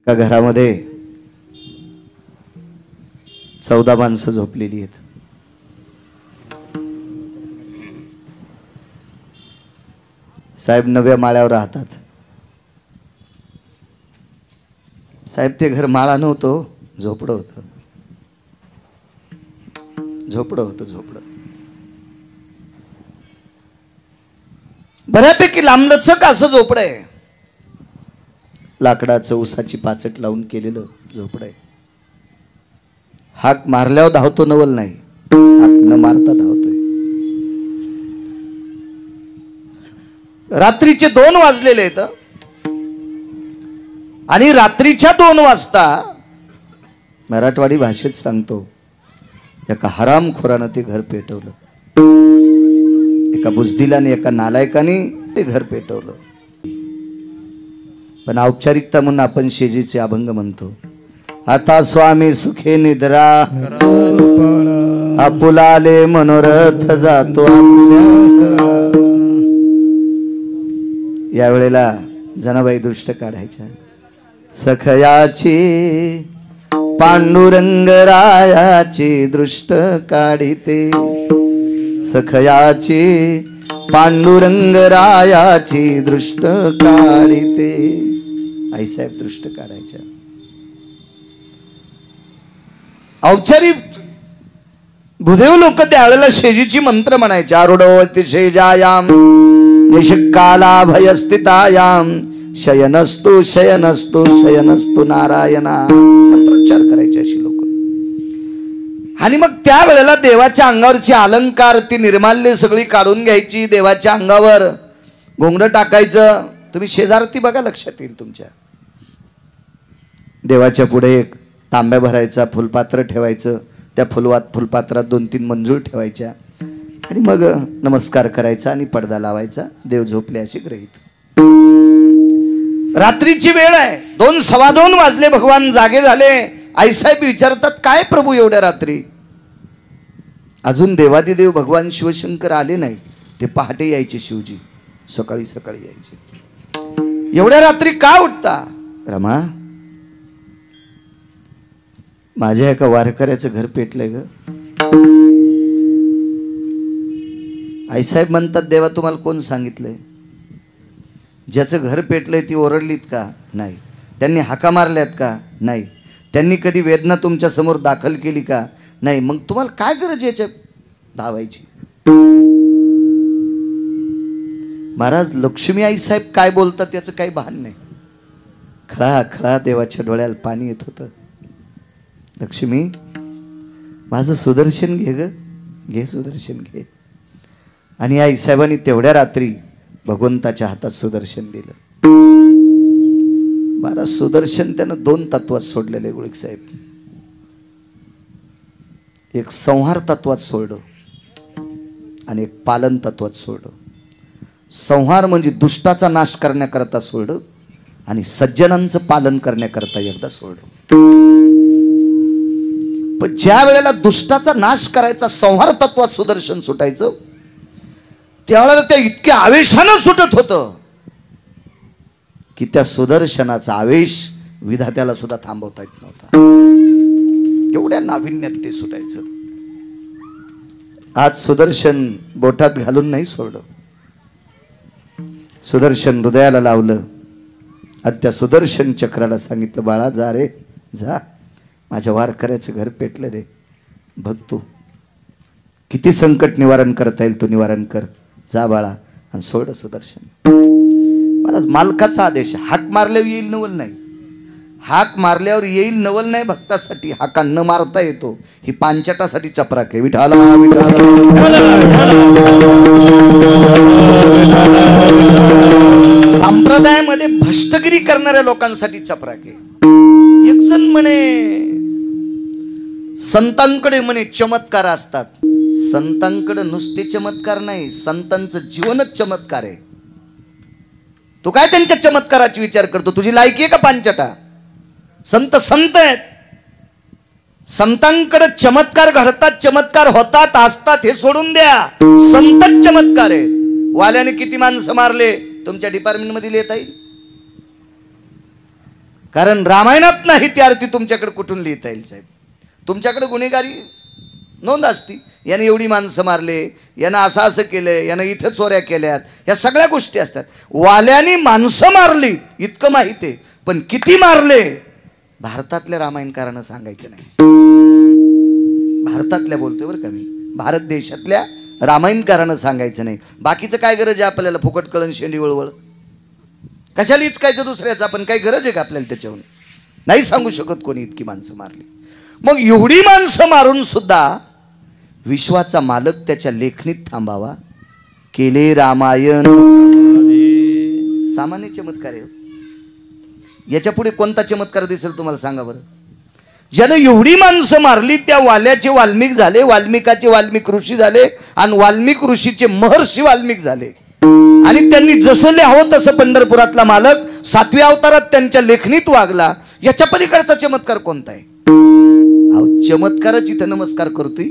त्या घरामध्ये 14 माणसं झोपलेली आहेत. साहेब 9व्या माळ्यावर राहतात. साहेब ते घर माळा नव्हतं, झोपडं होतं. झोपडं बऱ्यापैकी लांबलचक असं झोपडं आहे. लाकडाचं उसाची पाचट लावून केलेलं झोपडं आहे. हाक मारल्यावर धावतो नवल नाही, हाक न मारता धावतोय. रात्रीचे 2 वाजलेले आहेत आणि रात्रीच्या 2 वाजता मराठवाडी भाषेत सांगतो, एका हरामखोरानं ते घर पेटवलं. एका बुजदिलाने, एका नालायकाने ते घर पेटवलं. पण औपचारिकता म्हणून आपण शेजीचे अभंग म्हणतो. आता स्वामी सुखे निद्रा आपुलाले मनोरथ जातो आपल्या. या वेळेला जनाबाई दृष्ट काढायच्या. सखयाची पांडुरंग रायाची दृष्ट काढिते. सखयाची पांडुरंग रायाची दृष्ट काढिते. आईसाहेब दृष्ट काढायच्या. औपचारिक भूदेव लोक त्यावेळेला शेजीची मंत्र म्हणायचे. आरूढवती शेजायाम निषकाला भयस्थितायाम शयनस्तु शयनस्तु शयनस्तु नारायणा. मंत्रोच्चार करायचे अशी लोक. आणि मग त्यावेळेला देवाच्या अंगावरची अलंकार, ती निर्माल्य सगळी काढून घ्यायची. देवाच्या अंगावर घोंगडं टाकायचं. तुम्ही शेजारती बघा, लक्षात येईल तुमच्या. देवाच्या पुढे एक तांब्या भरायचा, फुलपात्र ठेवायचं. त्या फुलपात्रात 2-3 मंजूळ ठेवायच्या आणि मग नमस्कार करायचा आणि पडदा लावायचा. देव झोपले अशी गृहीत. रात्रीची वेळ आहे. 2 सव्वा 2 वाजले. भगवान जागे झाले. आईसाहेब विचारतात, काय प्रभू एवढ्या रात्री? अजून देवादिदेव भगवान शिवशंकर आले नाही. ते पहाटे यायचे. शिवजी सकाळी सकाळी यायचे. एवढ्या रात्री का उठता? रमा, माझ्या एका वारकऱ्याचं घर पेटलंय ग. आईसाहेब म्हणतात, देवा तुम्हाला कोण सांगितलंय? ज्याचं घर पेटलंय ती ओरडलीत का? नाही. त्यांनी हाका मारल्यात का? नाही. त्यांनी कधी वेदना तुमच्या समोर दाखल केली का? नाही. मग तुम्हाला काय गरज याच्या धावायची? महाराज, लक्ष्मी आईसाहेब काय बोलतात याचं काही भान नाही. खळा खळा देवाच्या डोळ्याला पाणी येत होतं. लक्ष्मी, माझं सुदर्शन घे ग, घे सुदर्शन घे. आणि आईसाहेबांनी तेवढ्या रात्री भगवंताच्या हातात सुदर्शन दिलं. महाराज, सुदर्शन त्यानं 2 तत्वात सोडलेले गुळिक साहेब. एक संहार तत्वात सोडलं आणि एक पालन तत्वात सोडलं. संहार म्हणजे दुष्टाचा नाश करण्याकरता सोडलं आणि सज्जनांचं पालन करण्याकरता एकदा सोडलं. पण ज्या वेळेला दुष्टाचा नाश करायचा, संहार तत्वात सुदर्शन सुटायचं, त्यावेळेला त्या इतक्या आवेशानं सुटत होतं की त्या सुदर्शनाचा आवेश विधात्याला सुद्धा थांबवता येत नव्हता. एवढ्या नाविन्यात ते सुटायचं. आज सुदर्शन बोटात घालून नाही सोडलं, सुदर्शन हृदयाला लावलं आणि त्या सुदर्शन चक्राला सांगितलं, बाळा जा रे जा, माझ्या वारकऱ्याचं घर पेटलं रे, बघ तू किती संकट निवारण करता येईल तू निवारण कर, जा बाळा आणि सोड सुदर्शन. महाराज, मालकाचा आदेश. हाक मारल्यावर येईल नवल नाही, हाक मारल्यावर येईल नवल नाही. भक्तासाठी हाका न मारता येतो. ही पांचटासाठी चपराक आहे. विठाला विठाला. संप्रदायामध्ये भ्रष्टगिरी करणाऱ्या लोकांसाठी चपराक आहे. एक जण म्हणे संतांकडे म्हणे चमत्कार असतात. संतांकडे नुसते चमत्कार नाही, संतांचं जीवनच चमत्कार आहे. तू काय त्यांच्या चमत्काराची विचार करतो? तुझी लायकी आहे का पांचटा? संत संत आहेत. संतांकडे चमत्कार घडतात, चमत्कार होतात असतात हे सोडून द्या. संतच चमत्कार आहेत. वाल्याने किती माणसं मारले तुमच्या डिपार्टमेंट मध्ये लिहिता येईल. कारण रामायणात नाही ती आरती तुमच्याकडे कुठून लिहिता येईल साहेब? तुमच्याकडे गुन्हेगारी नोंद असती, याने एवढी माणसं मारले, यानं असं असं केलंय, यानं इथं चोऱ्या केल्यात, या सगळ्या गोष्टी असतात. वाल्याने माणसं मारली इतकं माहिती आहे, पण किती मारले भारतातल्या रामायणकारानं सांगायचं नाही. भारतातल्या बोलतोय बरं का मी, भारत देशातल्या रामायणकारानं सांगायचं नाही. बाकीचं काय गरज आहे आपल्याला? फुकट कळण शेंडी वळवळ कशाला इचकायचं दुसऱ्याचं? आपण काही गरज आहे का आपल्याला त्याच्याहून? नाही सांगू शकत कोणी इतकी माणसं मारली. मग एवढी माणसं मारून सुद्धा विश्वाचा मालक त्याच्या लेखणीत थांबावा. केले रामायण सामान्य चमत्कार आहे. याच्या पुढे कोणता चमत्कार दिसेल तुम्हाला सांगा बरं? ज्यानं एवढी माणसं मारली त्या वाल्याचे वाल्मिक झाले, वाल्मिकाचे वाल्मिक ऋषी झाले, आणि वाल्मिक ऋषीचे महर्षी वाल्मिक झाले. आणि त्यांनी जसं लिहावं तसं पंढरपुरातला मालक 7व्या अवतारात त्यांच्या लेखणीत वागला. याच्या पलीकडचा चमत्कार कोणता आहे? चमत्कारच इथं नमस्कार करतोय.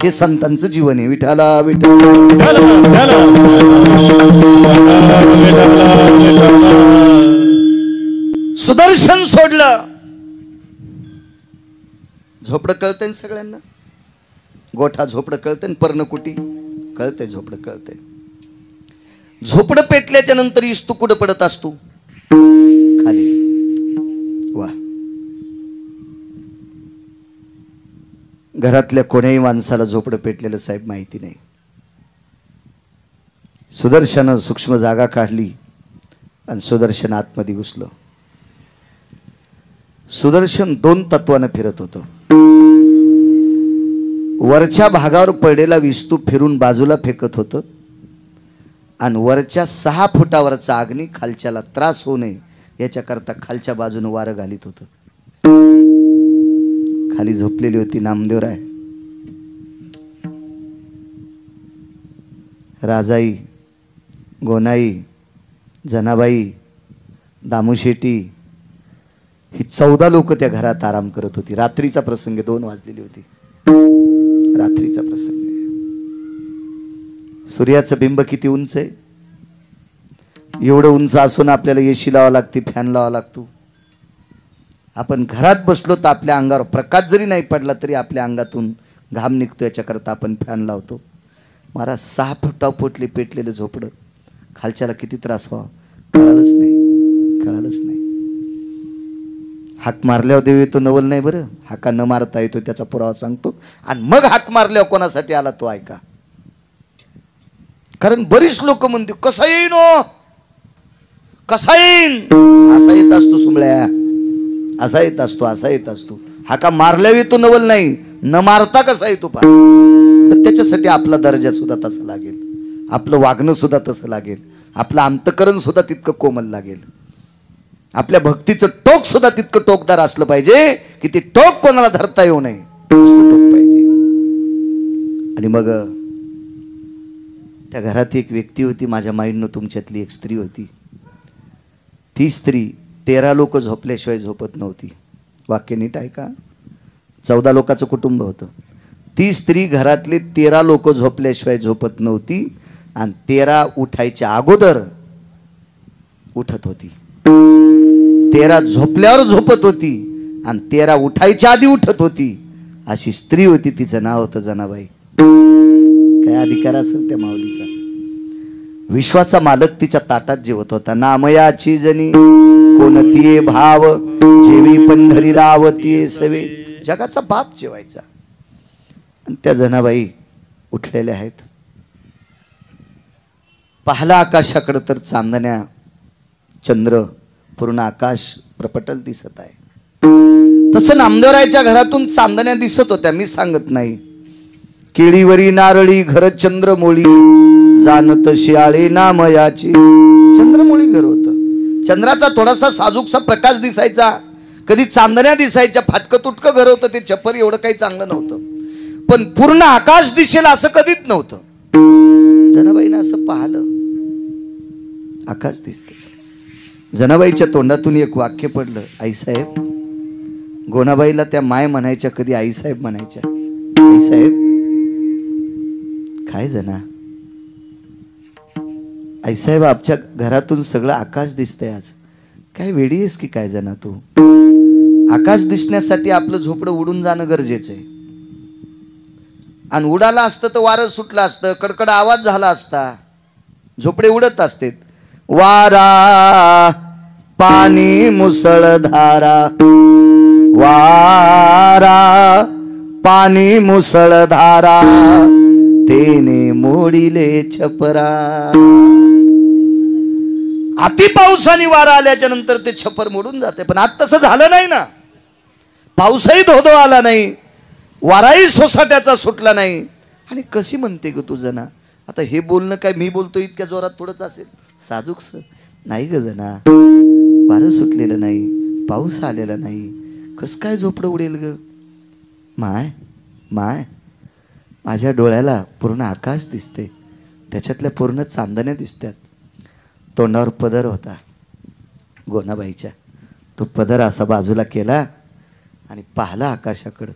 हे संतांचं जीवन आहे. विठाला विठाला सुदर्शन सोडलं. झोपडं कळतंय सगळ्यांना, गोठा झोपडं कळतंय, पर्णकुटी कळतंय, झोपडं कळतंय. झोपडं पेटल्याच्या नंतर इस्तू कुठं पडत असतो? खाली. वा, घरातल्या कोण्याही माणसाला झोपडं पेटलेलं साहेब माहिती नाही. सुदर्शनानं सूक्ष्म जागा काढली आणि सुदर्शन आतमध्ये घुसलं. सुदर्शन 2 तत्वानं फिरत होतं. वरच्या भागावर पडलेला विस्तू फिरून बाजूला फेकत होतं आणि वरच्या 6 फुटावरचा अग्नी खालच्याला त्रास होऊ नये याच्याकरता खालच्या बाजूने वारं घालीत होतं. खाली झोपलेली होती नामदेवराय, राजाई, गोनाई, जनाबाई, दामूशेटी ही 14 लोक त्या घरात आराम करत होती. रात्रीचा प्रसंग, 2 वाजलेली होती. रात्रीचा प्रसंग. सूर्याचं बिंब किती उंच आहे? एवढं उंच असून आपल्याला एसी लावा लागते, फॅन लावा लागतो. आपण घरात बसलो तर आपल्या अंगावर प्रकाश जरी नाही पडला तरी आपल्या अंगातून घाम निघतो, याच्याकरता आपण फॅन लावतो. मला 6 फुटापोटले पेटलेलं झोपडं, खालच्याला किती त्रास व्हावा कळालंच नाही, कळालंच नाही. हाक मारल्यावर देव येतो नवल नाही बरं, हाका न मारता येतो त्याचा पुरावा सांगतो. आणि मग हाक मारल्यावर कोणासाठी आला तो ऐका. कारण बरीच लोक म्हणते कसा येईन हो, कसा येईन, असा येत असतो सुमळ्या, असा येत असतो, असा येत असतो. हाका मारल्यावर येतो नवल नाही, न मारता कसा येतो पा. पण त्याच्यासाठी आपला दर्जा सुद्धा तसा लागेल, आपलं वागणं सुद्धा तसं लागेल, आपलं अंतकरण सुद्धा तितकं कोमल लागेल, आपल्या भक्तीचं टोक सुद्धा तितकं टोकदार असलं पाहिजे की ते टोक कोणाला धरता येऊ नये, असलं टोक पाहिजे. आणि मग त्या घरात एक व्यक्ती होती, माझ्या माईंनो तुमच्यातली एक स्त्री होती. ती स्त्री 13 लोक झोपल्याशिवाय झोपत नव्हती. वाक्य नीट ऐका. 14 लोकांचं कुटुंब होतं. ती स्त्री घरातले 13 लोक झोपल्याशिवाय झोपत नव्हती आणि 13 उठायच्या अगोदर उठत होती. 13 झोपल्यावर झोपत होती आणि 13 उठायच्या आधी उठत होती. अशी स्त्री होती. तिचं नाव होतं जनाबाई. काय अधिकार असेल त्या माऊलीचा. विश्वाचा मालक तिच्या ताटात जेवत होता. नामयाची जनी कोणती भाव, जेवी पंढरी रावती सवे. जगाचा बाप जेवायचा. आणि त्या जनाबाई उठलेल्या आहेत. पाहला आकाशाकडे तर चांदण्या, चंद्र, पूर्ण आकाश प्रपटल दिसत आहे. तसं नामदेवरायच्या घरातून चांदण्या दिसत होत्या. मी सांगत नाही. केळीवरी नारळी घर चंद्रमोळी, जानत शियाळे नामयाची. चंद्रमोळी घर होतं. चंद्राचा थोडासा साजूकसा प्रकाश दिसायचा, कधी चांदण्या दिसायच्या. फाटकं तुटकं घर होतं ते, छप्पर एवढं काही चांगलं नव्हतं. पण पूर्ण आकाश दिसेल असं कधीच नव्हतं. जनाबाईनं असं पाहिलं, आकाश दिसते. जनाबाईच्या तोंडातून एक वाक्य पडलं, आईसाहेब. गोनाबाईला त्या माय म्हणायच्या, कधी आईसाहेब म्हणायच्या. आईसाहेब काय जना, आईसाहेब आमच्या घरातून सगळं आकाश दिसतंय आज. काय वेडी आहेस की काय जना तू? आकाश दिसण्यासाठी आपलं झोपडं उडून जाणं गरजेचं आहे. आणि उडाला असतं तर वारं सुटलं असतं, कडकड आवाज झाला असता. झोपडे उडत असते. वारा पाणी मुसळधारा, वारा पाणी मुसळधारा, तेने मोडिले छपरा. अति पावसाने वारा आल्याच्या नंतर ते छपर मोडून जाते. पण आज तसं झालं नाही ना. पाऊसही धोधो आला नाही, वाराही सोसाट्याचा सुटला नाही. आणि कशी म्हणते ग तू जना? आता हे बोलणं काय मी बोलतो इतक्या जोरात थोडंच असेल? साजूकस नाही ग जना. वारं सुटलेलं नाही, पाऊस आलेला नाही, कस काय झोपडं उडेल ग? माय माय माझ्या डोळ्याला पूर्ण आकाश दिसते, त्याच्यातल्या पूर्ण चांदण्या दिसतात. तोंडावर पदर होता गोनाबाईच्या. तो पदर असा बाजूला केला आणि पाहिला आकाशाकडं.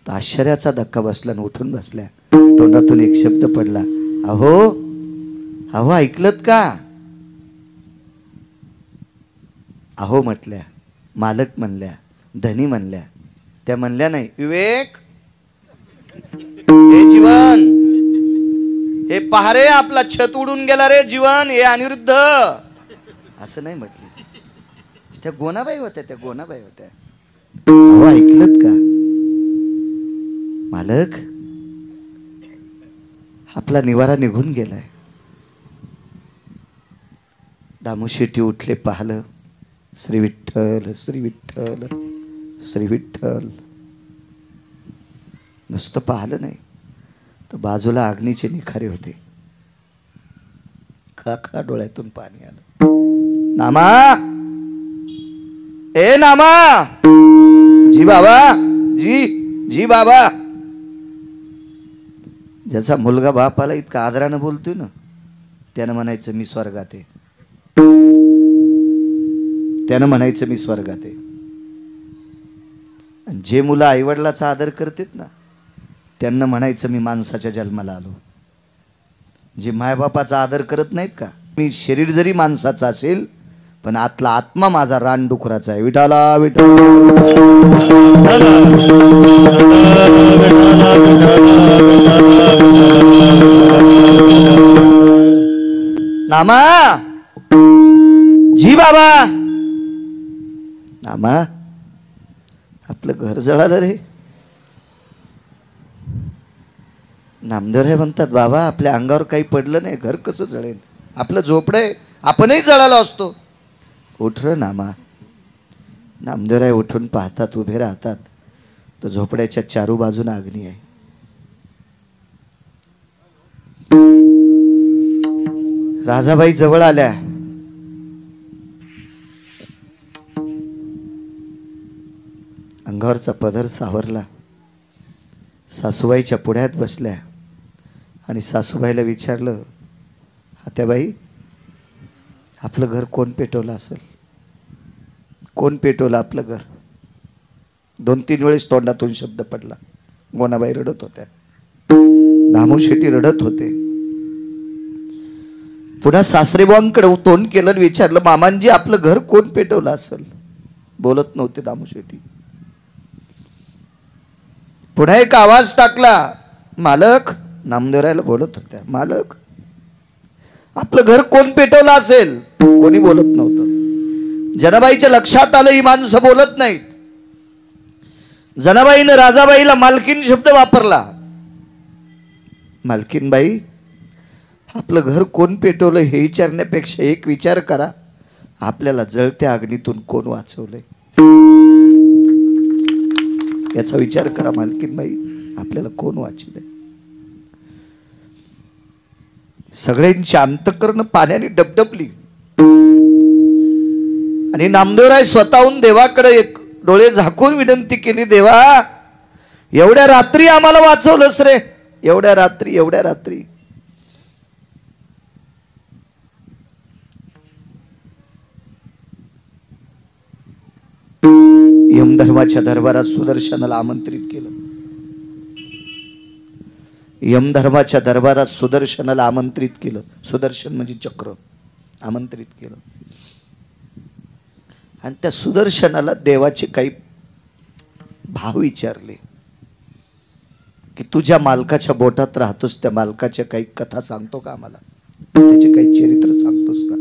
तो आश्चर्याचा धक्का बसला आणि उठून बसल्या. तोंडातून एक शब्द पडला, अहो अहो ऐकलत का? अहो म्हटल्या, मालक म्हणल्या, धनी म्हणल्या. त्या म्हणल्या नाही, विवेक हे जीवन, हे पहारे आपला छत उडून गेला रे जीवन, हे अनिरुद्ध, असं नाही म्हटली. त्या गोनाबाई होत्या, त्या गोनाबाई होत्या. अहो ऐकलत का? मालक आपला निवारा निघून गेलाय. दामूशेट्टी उठले, पाहिलं, श्री विठ्ठल श्री विठ्ठल श्री विठ्ठल. नुसतं पाहिलं नाही तर बाजूला अग्नीचे निखारे होते. खळखळा डोळ्यातून पाणी आलं. नामा, ए नामा, जी बाबा, जी जी बाबा. ज्याचा मुलगा बापाला इतका आदरानं बोलतोय ना, त्यानं म्हणायचं मी स्वर्गात आहे. त्यानं म्हणायचं मी स्वर्गात आहे. आणि जे मुलं आईवडिलाचा आदर करतात ना, त्यांना म्हणायचं मी माणसाच्या जन्माला आलो. जे मायबापाचा आदर करत नाहीत का, मी शरीर जरी माणसाचा असेल पण आतला आत्मा माझा रानडुकराचा आहे. विठाला विठाला. नामा, जी बाबा. नामा, आपलं घर जळालं रे. नामदेवराय म्हणतात, बाबा आपल्या अंगावर काही पडलं नाही, घर कसं जळेल? आपलं झोपडं आहे, आपणही जळालो असतो. उठ र नामा. नामदेवराय उठून पाहतात, उभे राहतात. तर झोपड्याच्या चारू बाजून अग्नी आहे. राजाबाई जवळ आल्या. अंगावरचा पदर सावरला. सासूबाईच्या पुढ्यात बसल्या आणि सासूबाईला विचारलं, आत्याबाई आपलं घर कोण पेटवलं असेल? कोण पेटवलं आपलं घर? 2-3 वेळेस तोंडातून शब्द पडला. गोनाबाई रडत होत्या, दामूशेट्टी रडत होते. पुन्हा सासरेबांकडे तोंड केलं, विचारलं, मामांजी आपलं घर कोण पेटवलं असेल? बोलत नव्हते दामूशेट्टी. पुन्हा एक आवाज टाकला, मालक. नामदेवरायला बोलत होत्या, मालक आपलं घर कोण पेटवलं असेल? कोणी बोलत नव्हतं. जनाबाईच्या लक्षात आलं ही माणसं बोलत नाहीत. जनाबाईनं राजाबाईला मालकीन शब्द वापरला. मालकीनबाई आपलं घर कोण पेटवलं हे विचारण्यापेक्षा एक विचार करा, आपल्याला जळत्या अग्नीतून कोण वाचवलंय? याचा विचार करा मालकीनबाई, आपल्याला कोण वाचवलंय? सगळ्यांची अंतःकरण पाण्याने डबडबली. आणि नामदेवराय स्वतःहून देवाकडे एक डोळे झाकून विनंती केली, देवा एवढ्या रात्री आम्हाला वाचवलंस रे, एवढ्या रात्री, एवढ्या रात्री. यमधर्माच्या दरबारात सुदर्शनाला आमंत्रित केलं. यमधर्माच्या दरबारात सुदर्शनाला आमंत्रित केलं. सुदर्शन म्हणजे चक्र. आमंत्रित केलं. आणि त्या सुदर्शनाला देवाचे काही भाव विचारले की तुझ्या मालकाच्या बोटात राहतोस, त्या मालकाच्या काही कथा सांगतो का आम्हाला, त्याचे काही चरित्र सांगतोस का?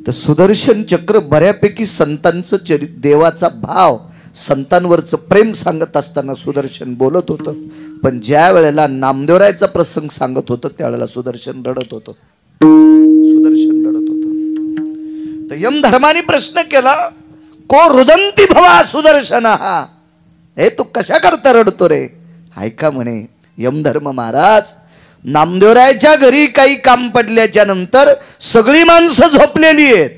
तर सुदर्शन चक्र बऱ्यापैकी संतांचं देवाचा भाव, संतांवरचं प्रेम सांगत असताना सुदर्शन बोलत होतं. पण ज्या वेळेला नामदेवरायचा प्रसंग सांगत होतं त्यावेळेला सुदर्शन रडत होतं. सुदर्शन रडत होतं. तर यमधर्माने प्रश्न केला, को रुदंती भवा सुदर्शन, हा हे तू कशा करता रडतो रे? ऐका म्हणे यमधर्म महाराज, नामदेवरायच्या घरी काही काम पडल्याच्या नंतर सगळी माणसं झोपलेली आहेत,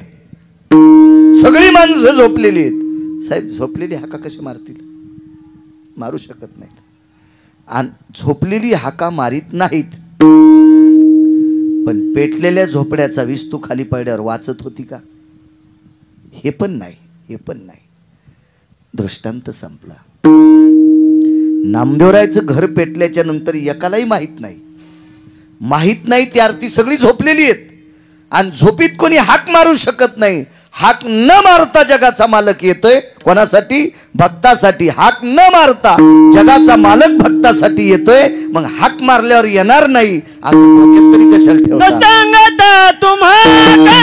सगळी माणसं झोपलेली आहेत. साहेब झोपलेली हाका कशी मारतील? मारू शकत नाहीत. आणि झोपलेली हाका मारित नाहीत, पण पेटलेल्या झोपड्याचा वीज तू खाली पडल्यावर वाचत होती का? हे पण नाही, हे पण नाही. दृष्टांत संपला. नामदेवरायचं घर पेटल्याच्या नंतर एकालाही माहित नाही, माहित नाही ती आरती सगळी झोपलेली आहेत. आणि झोपीत कोणी हाक मारू शकत नाही. हाक न मारता जगाचा मालक येतोय. कोणासाठी? भक्तासाठी. हाक न मारता जगाचा मालक भक्तासाठी येतोय. मग हाक मारल्यावर येणार नाही असं डोक्यात तरी कशाला ठेवता? सांगता तुम्हाला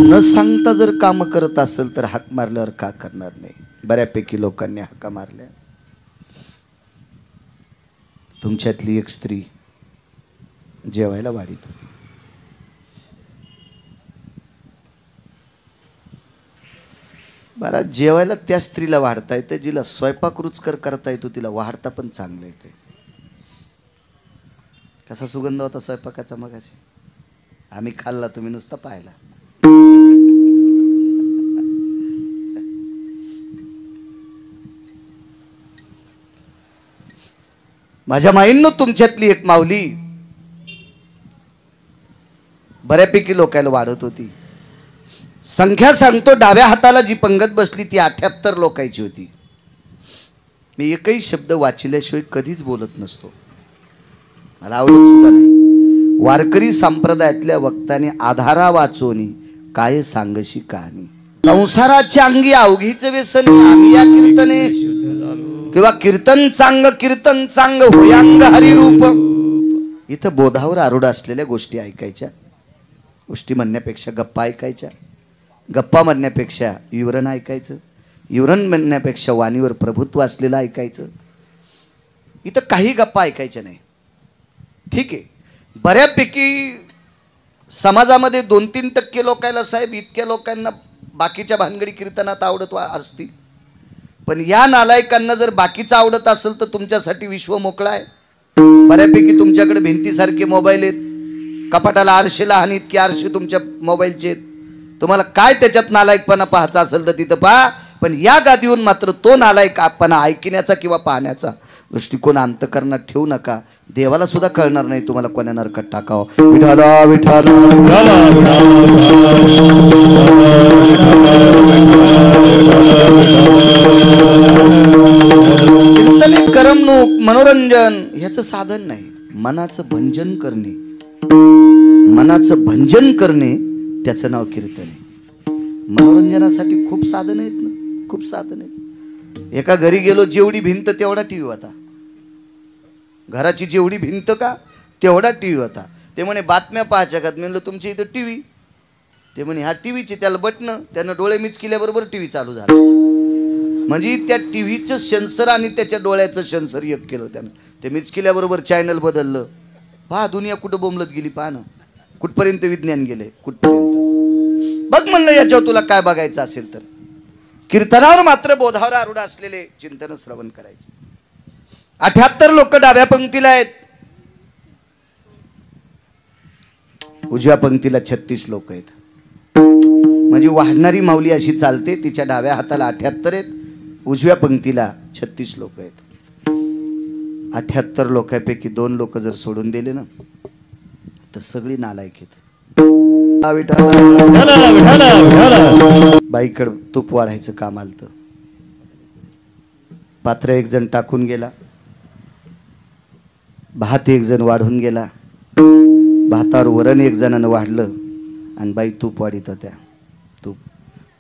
न सांगता जर काम करत असेल तर हाक मारल्यावर का करणार नाही? बऱ्यापैकी लोकांनी हाका मारल्या. तुमच्यातली एक स्त्री जेवायला वाढीत होती. बरं, जेवायला त्या स्त्रीला वाढता येते जिला स्वयंपाक रुचकर करता येतो, तिला वाढता पण चांगलं येते. कसा सुगंध होता स्वयंपाकाचा मगाशी? आम्ही खाल्ला, तुम्ही नुसता पाहिला. माझ्या माईंनो, तुमच्यातली एक माऊली बऱ्यापैकी लोकांना वाढत होती. संख्या सांगतो, डाव्या हाताला जी पंगत बसली ती 78 लोकांची होती. मी एकही शब्द वाचिल्याशिवाय कधीच बोलत नसतो, मला आवडत सुद्धा नाही. वारकरी संप्रदायातल्या वक्ताने आधारा वाचोनी काय सांगशी कहाणी. संसाराच्या अंगी अवघीच व्यसन आम्ही या कीर्तने, किंवा कीर्तन चांग होयांग हरिरूप. इथं बोधावर आरूढ असलेल्या गोष्टी ऐकायच्या, गोष्टी म्हणण्यापेक्षा गप्पा ऐकायच्या, गप्पा म्हणण्यापेक्षा विवरण ऐकायचं, विवरण म्हणण्यापेक्षा वाणीवर प्रभुत्व असलेलं ऐकायचं. इथं काही गप्पा ऐकायच्या नाही. ठीक आहे, बऱ्यापैकी समाजामध्ये 2-3% लोकांना साहेब, इतक्या लोकांना बाकीच्या भानगडी कीर्तनात आवडत असतील. पण या नालायकांना जर बाकीचं आवडत असेल तर तुमच्यासाठी विश्व मोकळा आहे. बऱ्यापैकी तुमच्याकडे भिंतीसारखे मोबाईल आहेत, कपाटाला आरशेला आणि इतके आरशे तुमच्या मोबाईलचे आहेत. तुम्हाला काय त्याच्यात नालायकपणा पाहायचा असेल तर तिथं पहा. पण या गादीहून मात्र तो नालायकपणा ऐकण्याचा किंवा पाहण्याचा दृष्टिकोन अंतःकरणात ठेवू नका. देवाला सुद्धा कळणार नाही तुम्हाला कोण्या नरकात टाकावं. विठाला विठाला कीर्तन करमणूक मनोरंजन ह्याचं साधन नाही. मनाचं भंजन करणे, मनाचं भंजन करणे त्याचं नाव कीर्तन आहे. मनोरंजनासाठी खूप साधन आहेत ना, खूप साधन आहेत. एका घरी गेलो, जेवढी भिंत तेवढा टीव्ही होता. घराची जेवढी भिंत का तेवढा टीव्ही होता. ते म्हणे बातम्या पाहायच्या का? म्हणलं तुमच्या इथं टीव्ही? ते म्हणे हा टीव्हीचे, त्याला बटणं, त्यानं डोळे मिचकिल्याबरोबर टीव्ही चालू झाला. म्हणजे त्या टीव्हीचं सेन्सर आणि त्याच्या डोळ्याचं सेन्सर एक केलं त्यानं. ते मिचकिल्याबरोबर चॅनल बदललं. पहा दुनिया कुठं बोंबलत गेली, पहा ना कुठपर्यंत विज्ञान गेले, कुठपर्यंत. बघ म्हणलं याच्यावर तुला काय बघायचं असेल तर. कीर्तनावर मात्र बोधावर आरूढ असलेले चिंतन श्रवण करायचे. 78 लोक डाव्या पंक्तीला आहेत, उजव्या पंक्तीला 36 लोक आहेत. म्हणजे वाढणारी माऊली अशी चालते, तिच्या डाव्या हाताला 78 आहेत, उजव्या पंक्तीला 36 लोक आहेत. 78 लोकांपैकी 2 लोक जर सोडून दिले ना तर सगळी नालायक आहेत. बाईकडे तूप वाढायचं काम आलतं. पात्र एक जण टाकून गेला, भात एक जण वाढून गेला, भातावर वरण एक जणानं वाढलं आणि बाई तूप वाढीत होत्या.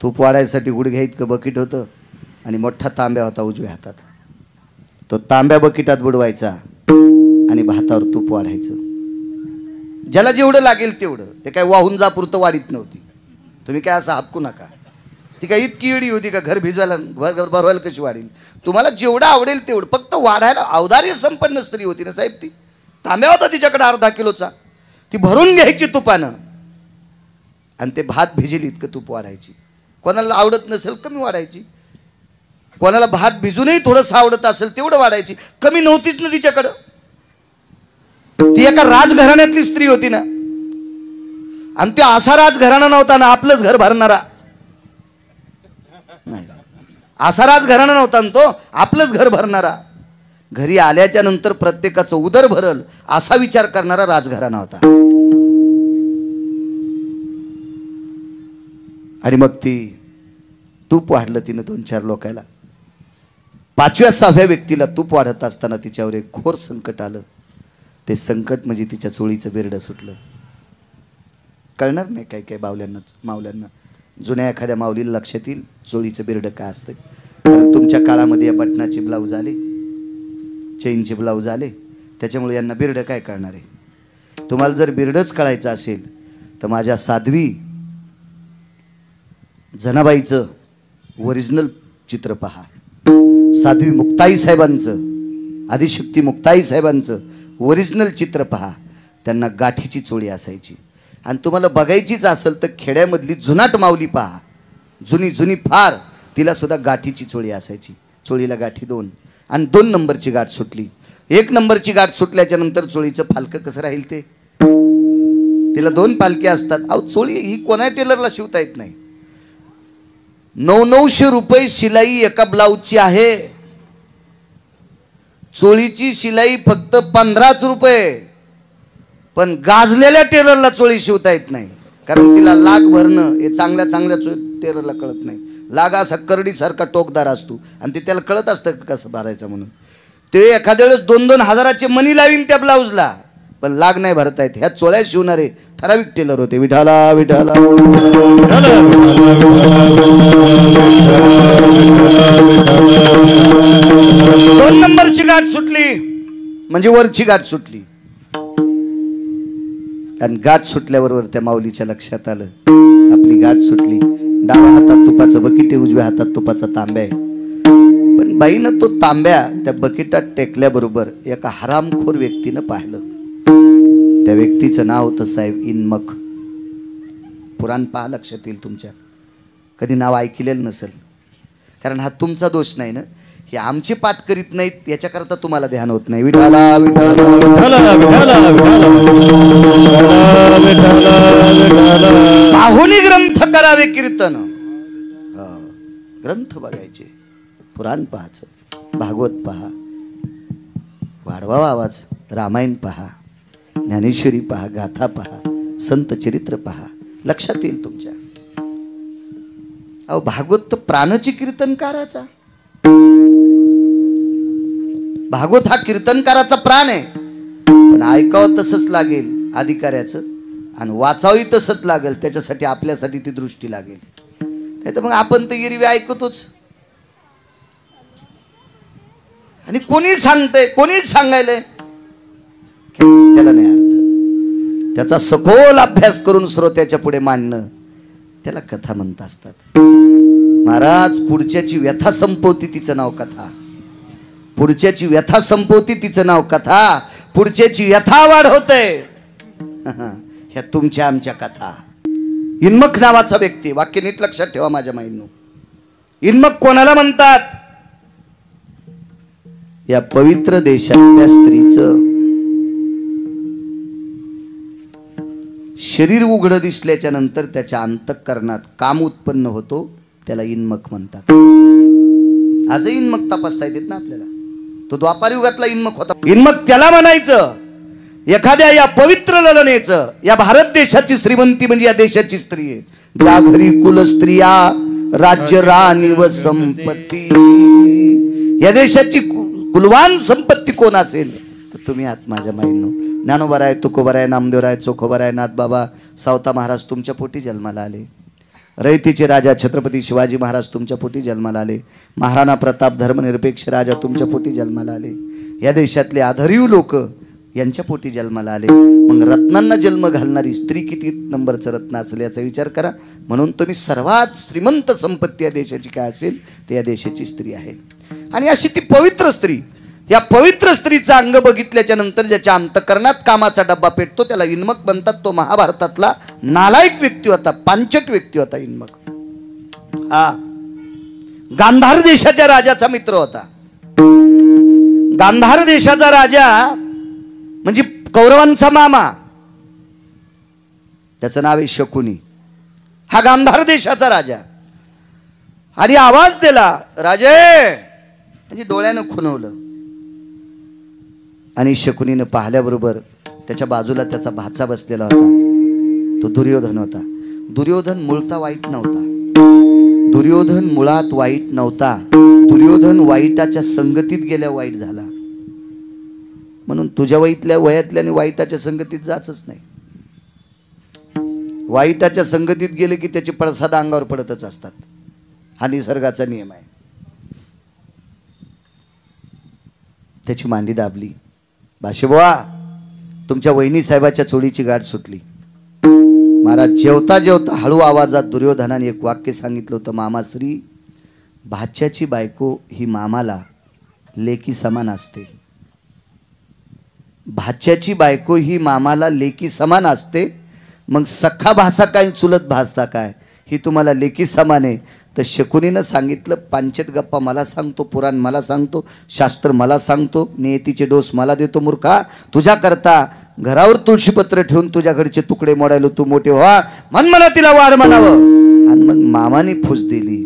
तूप वाढायसाठी गुडघ्या इतकं बकेट होतं आणि मोठा तांब्या होता उजव्या हातात. तो तांब्या बकेटात बुडवायचा आणि भातावर तूप वाढायचं. ज्याला जेवढं लागेल तेवढं. ते काय वाहून जा पुरतं वाढीत नव्हती. तुम्ही काय असं हापकू नका. ती काय इतकी इडी होती का घर भिजवायला घर भरवायला कशी वाढेल. तुम्हाला जेवढं आवडेल तेवढं, फक्त वाढायला औदार्य संपन्न स्त्री होती ना साहेब. ती तांब्या होता तिच्याकडे अर्धा किलोचा, ती भरून घ्यायची तुपानं आणि ते भात भिजेल इतकं तूप वाढायची. कोणाला आवडत नसेल कमी वाढायची, कोणाला भात भिजूनही थोडंसं आवडत असेल तेवढं वाढायची. कमी नव्हतीच ना तिच्याकडं. ती एका राजघराण्यातली स्त्री होती ना, आणि तो असा राजघराणा नव्हता ना आपलंच घर भरणारा. नाही, असा राजघराणा नव्हता ना तो आपलंच घर भरणारा. घरी आल्याच्या नंतर प्रत्येकाचं उदर भरल असा विचार करणारा राजघराणा होता. आणि मग ती तूप वाढलं तिनं 2-4 लोकांना. 5व्या-6व्या व्यक्तीला तूप वाढत असताना तिच्यावर एक घोर संकट आलं. ते संकट म्हणजे तिच्या चोळीचं बेरडं सुटलं. कळणार नाही काही काही मावल्यांना. जुन्या एखाद्या माऊलीला लक्षात येईल चोळीचं बेरडं काय असतं. कारण तुमच्या काळामध्ये या बटनाचे ब्लाऊज आले, चेनचे ब्लाऊज आले, त्याच्यामुळे यांना बिरडं काय कळणार आहे. तुम्हाला जर बिरडंच कळायचं असेल तर माझ्या साध्वी जनाबाईचं ओरिजिनल चित्र पहा. साध्वी मुक्ताई साहेबांचं, आदिशक्ती मुक्ताई साहेबांचं ओरिजिनल चित्र पहा. त्यांना गाठीची चोळी असायची. आणि तुम्हाला बघायचीच असेल तर खेड्यामधली जुनाट माऊली पहा, जुनी फार, तिला सुद्धा गाठीची चोळी असायची. चोळीला गाठी 2 आणि 2 नंबरची गाठ सुटली. 1 नंबरची गाठ सुटल्याच्या नंतर चोळीचं फालकं कसं राहील ते. तिला 2 पालके असतात. अहो चोळी ही कोणा टेलरला शिवता येत नाही. 900 रुपये शिलाई एका ब्लाऊजची आहे. चोळीची शिलाई फक्त 15 रुपये. पण गाजलेल्या टेलरला चोळी शिवता येत नाही. कारण तिला लाग भरणं हे चांगल्या टेलरला कळत नाही. लाग असा करडीसारखा टोकदार असतो आणि ते त्याला कळत असतं कसं भरायचं म्हणून. ते एखाद्या वेळेस 2-2 हजाराचे मनी लावीन त्या ब्लाऊजला, पण लाग नाही भरता येत. ह्या चोळ्या शिवणारे ठराविक टेलर होते. विठाला विठाला 2 नंबरची गाठ सुटली म्हणजे वरची गाठ सुटली. आणि गाठ सुटल्याबरोबर त्या माऊलीच्या लक्षात आलं आपली गाठ सुटली. डाव्या हातात तुपाचं बकेट, उजव्या हातात तुपाचा तांब्या आहे. पण बाईनं तो तांब्या त्या बकेटात टेकल्याबरोबर एका हरामखोर व्यक्तीनं पाहिलं. त्या व्यक्तीचं नाव होतं साहेब इनमक. पुराण पहा, लक्षात येईल तुमच्या. कधी नाव ऐकलेलं नसेल. कारण हा तुमचा दोष नाही ना, हे आमचे पाठ करीत नाहीत याच्याकरता तुम्हाला ध्यान होत नाही. विठाला विठाला पाहुणी ग्रंथ करावे कीर्तन. ग्रंथ बघायचे, पुराण पाहायचं, भागवत पहा, वाढवावा आवाज, रामायण पहा, ज्ञानेश्वरी पहा, गाथा पहा, संत चरित्र पहा, लक्षात येईल तुमच्या. अहो भागवत तर प्राणची कीर्तनकाराचा. भागवत हा कीर्तनकाराचा प्राण आहे. पण ऐकावं तसंच लागेल अधिकाऱ्याचं आणि वाचावही तसंच लागेल. त्याच्यासाठी आपल्यासाठी ती दृष्टी लागेल. नाही तर मग आपण तर एरवी ऐकतोच. आणि कोणी सांगतंय, कोणीच सांगायलंय त्याला नाही अर्थ. त्याचा सखोल अभ्यास करून श्रोत्याच्या पुढे मांडणं त्याला कथा म्हणत असतात. महाराज पुढच्याची व्यथा संपवती तिचं नाव कथा. पुढच्याची व्यथा संपवती तिचं नाव कथा. पुढच्याची व्यथा वाढवते ह्या तुमच्या आमच्या कथा. इन्मक नावाचा व्यक्ती, वाक्य नीट लक्षात ठेवा माझ्या माईंनो. इन्मक कोणाला म्हणतात? या पवित्र देशातल्या स्त्रीचं शरीर उघडं दिसल्याच्या नंतर त्याच्या अंतःकरणात काम उत्पन्न होतो, त्याला इन्मक म्हणतात. आजही इन्मक तपासता येतात ना आपल्याला. तो द्वापार युगातला इन्मक होता. इन्मक त्याला म्हणायचं एखाद्या या पवित्र ललनेचं. या भारत देशाची श्रीमंती म्हणजे या देशाची स्त्री आहे. ज्या घरी कुल स्त्रिया राज्य राणी व संपत्ती. या देशाची कुलवान संपत्ती कोण असेल तर तुम्ही आहात माझ्या माईंनो. ज्ञानोबराय, तुकोबराय, नामदेवराय, चोखोबराय, नाथबाबा, सावता महाराज तुमच्या पोटी जन्माला आले. रयतीचे राजा छत्रपती शिवाजी महाराज तुमच्या पोटी जन्माला आले. महाराणा प्रताप धर्मनिरपेक्ष राजा तुमच्या पोटी जन्माला आले. या देशातले आधारीव लोक यांच्या पोटी जन्माला आले. मग रत्नांना जन्म घालणारी स्त्री किती नंबरचं रत्न असेल याचा विचार करा. म्हणून तुम्ही सर्वात श्रीमंत संपत्ती या देशाची काय असेल ते या देशाची स्त्री आहे. आणि अशी ती पवित्र स्त्री, या पवित्र स्त्रीचा अंग बघितल्याच्या नंतर ज्याच्या अंतःकरणात कामाचा डब्बा पेटतो त्याला इन्मक बनतात. तो महाभारतातला नालायक व्यक्ती होता, पांचट व्यक्ती होता इन्मक. हा गांधार देशाच्या राजाचा मित्र होता. गांधार देशाचा राजा म्हणजे कौरवांचा मामा, त्याचं नाव आहे शकुनी. हा गांधार देशाचा राजा. आणि आवाज दिला राजे, म्हणजे डोळ्यानं खुणवलं. आणि शकुनीनं पाहिल्याबरोबर त्याच्या बाजूला त्याचा भाचा बसलेला होता. तो दुर्योधन होता. दुर्योधन मुळता वाईट नव्हता. दुर्योधन मुळात वाईट नव्हता. दुर्योधन वाईटाच्या संगतीत गेल्या वाईट झाला. म्हणून तुझ्या वयातल्या आणि वाईटाच्या संगतीत जायचंच नाही. वाईटाच्या संगतीत गेले की त्याचे पडसाद अंगावर पडतच असतात. हा निसर्गाचा नियम आहे. त्याची मांडी दाबली. भाषेबुवा, तुमच्या वहिनी साहेबाच्या चोळीची गाठ सुटली. महाराज जेवता जेवता हळू आवाजात दुर्योधनाने एक वाक्य सांगितलं होतं. मामाश्री, भाच्याची बायको ही मामाला लेकी समान असते. भाच्याची बायको ही मामाला लेकी समान असते. मग सख्खा भासा काय, चुलत भासा काय, ही तुम्हाला लेकी समान आहे. तर शकुनीनं सांगितलं, पांचट गप्पा मला सांगतो, पुराण मला सांगतो, शास्त्र मला सांगतो, नियतीचे डोस मला देतो. मूर्खा, तुझ्या करता घरावर तुळशीपत्र ठेवून तुझ्याकडचे तुकडे मोडायलो तू मोठे व्हा, म्हण मला तिला वाढ म्हणावं. आणि मग मामाने फुस दिली.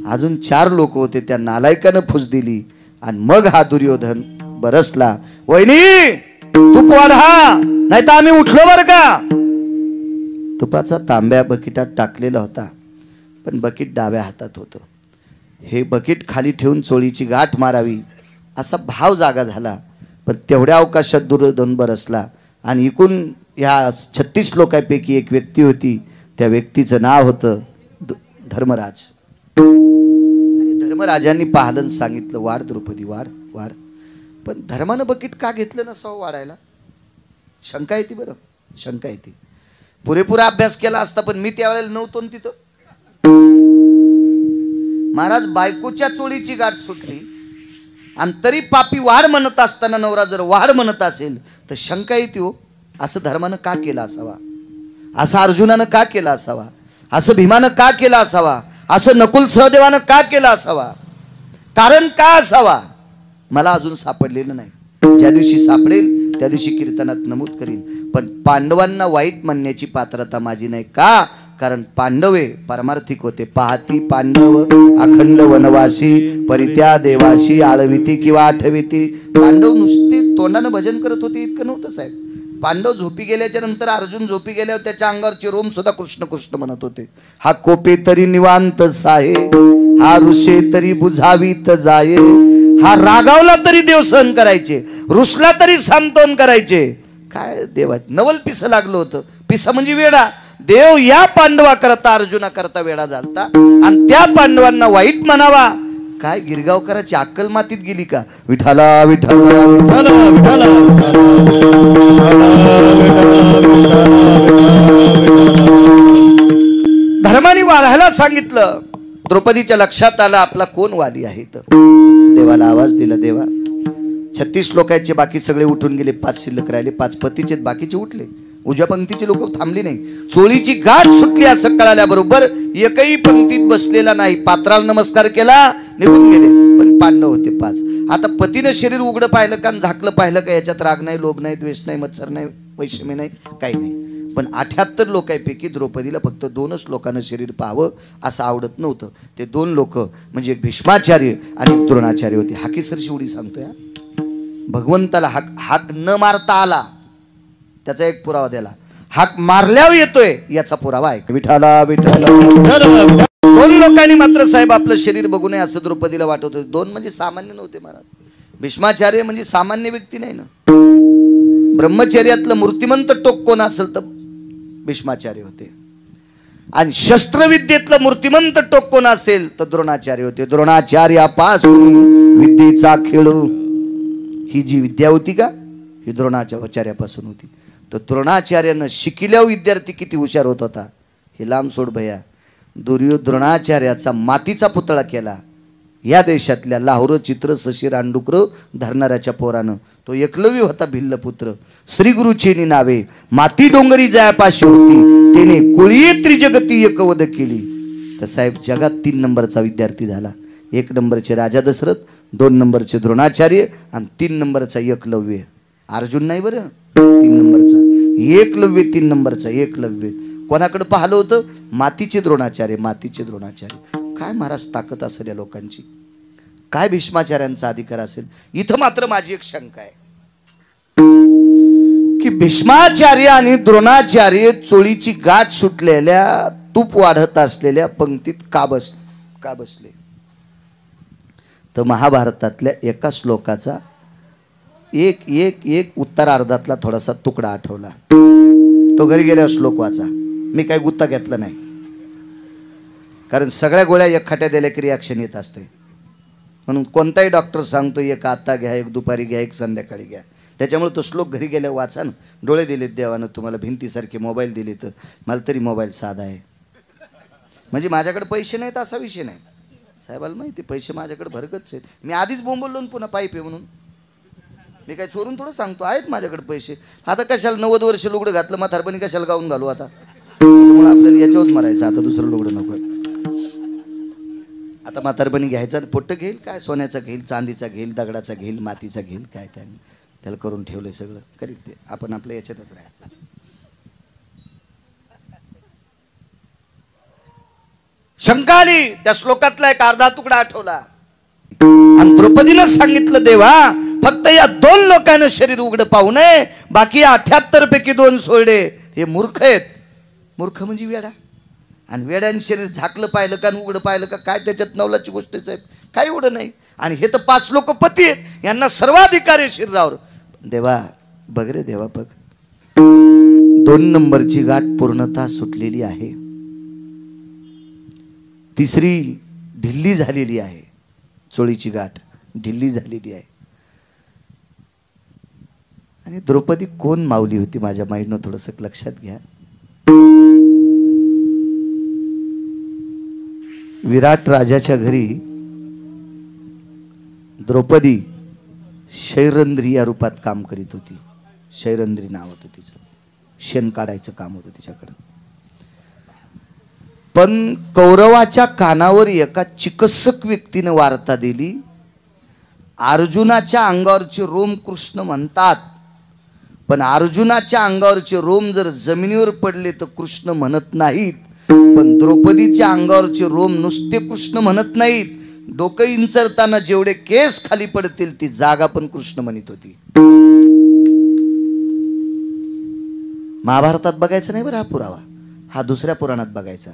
अजून 4 लोक होते, त्या नालायकानं फुस दिली. आणि मग हा दुर्योधन बरसला. वहिनी तूप वाढा, नाही तर आम्ही उठलो बरं का. तुपाचा तांब्या बकेटात टाकलेला होता, पण बकेट डाव्या हातात होतं. हे बकेट खाली ठेवून चोळीची गाठ मारावी असा भाव जागा झाला. पण तेवढ्या अवकाशात दुर्योधन बरसला. आणि इकून ह्या 36 लोकांपैकी एक व्यक्ती होती. त्या व्यक्तीचं नाव होतं धर्मराज. आणि धर्मराजांनी पाहलन सांगितलं, वाढ द्रौपदी, वाढ वाढ. पण धर्मानं बकेट का घेतलं नसावं वाढायला? शंका येते बरं, शंका येते. पुरेपूर अभ्यास केला असता, पण मी त्यावेळेला नव्हतो तिथं. महाराज, बायकोच्या चोळीची गाठ सुटली आणि तरी पापी वाढ म्हणत असताना नवरा जर वाढ म्हणत असेल तर शंका येते हो, असं धर्मानं का केला असावा? असं अर्जुनानं का केला असावा? असं भीमानं का केला असावा? असं नकुल सहदेवानं का केला असावा? कारण का असावा मला अजून सापडलेलं नाही. ज्या दिवशी सापडेल त्या दिवशी कीर्तनात नमूद करीन. पण पांडवांना वाईट म्हणण्याची पात्रता माझी नाही. का? कारण पांडवे परमार्थिक होते. पाहती पांडव अखंड वनवासी, परित्या देवाशी, आळविती किंवा आठविती. पांडव नुसते तोंडानं भजन करत होते इतकं नव्हतं साहेब. पांडव झोपी गेल्याच्या नंतर, अर्जुन झोपी गेल्यावर त्याच्या अंगावरचे रोम सुद्धा कृष्ण कृष्ण म्हणत होते. हा कोपे तरी निवांत साहे, हा ऋषे तरी बुझावीत जाये. हा रागावला तरी देव सहन करायचे, रुसला तरी सांत्वन करायचे. काय देवा नवल पिस लागलं होतं. पिसा म्हणजे वेडा. देव या पांडवा करता, अर्जुना करता वेडा झालता. आणि त्या पांडवांना वाईट म्हणावा, काय गिरगावकराची अक्कल मातीत गेली का? विठाला विठाला विठाला विठाला. धर्माने वाढायला सांगितलं. द्रौपदीच्या लक्षात आलं आपला कोण वाली आहे. तर देवाला आवाज दिला, देवा 36 लोकांचे बाकी सगळे उठून गेले, 5 शिल्लक राहिले. 5 पतीचे बाकीचे उठले. उजव्या पंक्तीची लोक थांबली नाही. चोळीची गाठ सुटली असं कळाल्याबरोबर एकही पंक्तीत बसलेला नाही. पात्राला नमस्कार केला, निघून गेले. पण पांडव होते 5. आता पतीनं शरीर उघडं पाहिलं का, झाकलं पाहिलं का, याच्यात राग नाही, लोभ नाही, द्वेष नाही, मत्सर नाही, वैषम्य नाही, काही नाही. पण 78 लोकांपैकी द्रौपदीला फक्त 2च लोकांना शरीर पाहावं असं आवडत नव्हतं. ते 2 लोक म्हणजे भीष्माचार्य आणि द्रोणाचार्य होते. हाकेसर शिवडी सांगतोय, भगवंताला हाक न मारता आला त्याचा एक पुरावा द्याला, हाक मारल्यावर येतोय याचा पुरावा आहे. विठाला विठाला. 2 लोकांनी मात्र साहेब आपलं शरीर बघू नये असं द्रौपदीला वाटत होते. 2 म्हणजे सामान्य नव्हते महाराज. भीष्माचार्य म्हणजे सामान्य व्यक्ती नाही ना. ब्रह्मचर्यातलं मूर्तिमंत टोक कोण असेल तर भीष्माचार्य होते. आणि शस्त्रविद्येतलं मूर्तिमंत टोक कोण असेल तर द्रोणाचार्य होते. द्रोणाचार्यापासून विद्येचा खेळ, ही जी विद्या होती का ही द्रोणाचार्यापासून होती. तर द्रोणाचार्यानं शिकल्यावर विद्यार्थी किती हुशार होत होता हे लांब सोड भया. द्रोणाचार्याचा मातीचा पुतळा केला या देशातल्या लाहोर चित्र सशी रांडुकर धरणाऱ्याच्या पोरानं. तो एकलव्य होता भिल्लपुत्र. श्री गुरुचेनी नावे माती डोंगरी जायापाशी होती, त्याने कुळी त्रिजगती एकवध केली. तर साहेब जगात 3 नंबरचा विद्यार्थी झाला. 1 नंबरचे राजा दशरथ, 2 नंबरचे द्रोणाचार्य आणि 3 नंबरचा एकलव्य. अर्जुन नाही बरं, 3 नंबरचा एकलव्य. 3 नंबरचा एकलव्य कोणाकडे पाहिलं होतं? मातीचे द्रोणाचार्य, मातीचे द्रोणाचार्य. काय महाराज ताकद असेल या लोकांची, काय भीष्माचार्यांचा अधिकार असेल. इथं मात्र माझी एक शंका आहे की भीष्माचार्य आणि द्रोणाचार्य चोळीची गाठ सुटलेल्या तूप वाढत असलेल्या पंक्तीत का बसले. तर महाभारतातल्या एका श्लोकाचा एक उत्तरार्धातला थोडासा तुकडा आठवला. तो घरी गेल्यावर श्लोक वाचा. मी काही गुत्ता घेतला नाही, कारण सगळ्या गोळ्या एक खाट्या दिल्या की रिॲक्शन येत असते. म्हणून कोणताही डॉक्टर सांगतो एक आता घ्या, एक दुपारी घ्या, एक संध्याकाळी घ्या. त्याच्यामुळे तो श्लोक घरी गेल्या वाचा ना. डोळे दिलेत देवानं तुम्हाला, भिंतीसारखे मोबाईल दिले, तर मला तरी मोबाईल साधा आहे. म्हणजे माझ्याकडे पैसे नाहीत असा विषय नाही. साहेबाला माहिती पैसे माझ्याकडे भरगतच आहेत. मी आधीच बोंबवलो पुन्हा पाईप आहे म्हणून. मी काय चोरून थोडं सांगतो, आहेत माझ्याकडे पैसे. आता कशाला 90 वर्ष लुगडं घातलं, म्हातारपणी कशाला गाऊन घालू आता. त्यामुळे आपल्याला याच्यावर मारायचं, आता दुसरं लुगडं नको. आता म्हातारपणी घ्यायचा, पोट्ट घेईल काय, सोन्याचा घेईल, चांदीचा घेईल, दगडाचा घेईल, मातीचा घेईल, काय त्याला करून ठेवलंय सगळं करीत. ते आपण आपल्या याच्यातच राहायचं. शंका आली, त्या श्लोकातला एक अर्धा तुकडा आठवला. आणि द्रौपदीनं सांगितलं, देवा फक्त या 2 लोकांना शरीर उघडं पाहू नये, बाकी 78 पैकी 2 सोडे. हे मूर्ख आहेत. मूर्ख म्हणजे वेडा. आणि वेड्याने शरीर झाकलं पाहिलं का, उघडं पाहिलं का, काय त्याच्यात नवलाची गोष्ट साहेब, काही एवढं नाही. आणि हे तर 5 लोक पती आहेत, यांना सर्वाधिकार आहे शरीरावर. देवा बघ रे देवा बघ, 2 नंबरची गाठ पूर्णतः सुटलेली आहे. 3री ढिल्ली झालेली आहे. चोळीची गाठ ढिल्ली झालेली आहे. आणि द्रौपदी कोण माऊली होती माझ्या माईनं थोडंसं लक्षात घ्या. विराट राजाच्या घरी द्रौपदी शैरंद्री या रूपात काम करीत होती. शैरंद्री नाव होतं तिचं. शेण काढायचं काम होतं तिच्याकडं. पण कौरवाच्या कानावर एका चिकित्सक व्यक्तीने वार्ता दिली, अर्जुनाच्या अंगावरचे रोम कृष्ण म्हणतात, पण अर्जुनाच्या अंगावरचे रोम जर जमिनीवर पडले तर कृष्ण म्हणत नाहीत. पण द्रौपदीच्या अंगावरचे रोम नुसते कृष्ण म्हणत नाहीत, डोकं इंचरताना जेवढे केस खाली पडतील ती जागा पण कृष्ण म्हणत होती. महाभारतात बघायचं नाही बरं हा पुरावा, हा दुसऱ्या पुराणात बघायचा.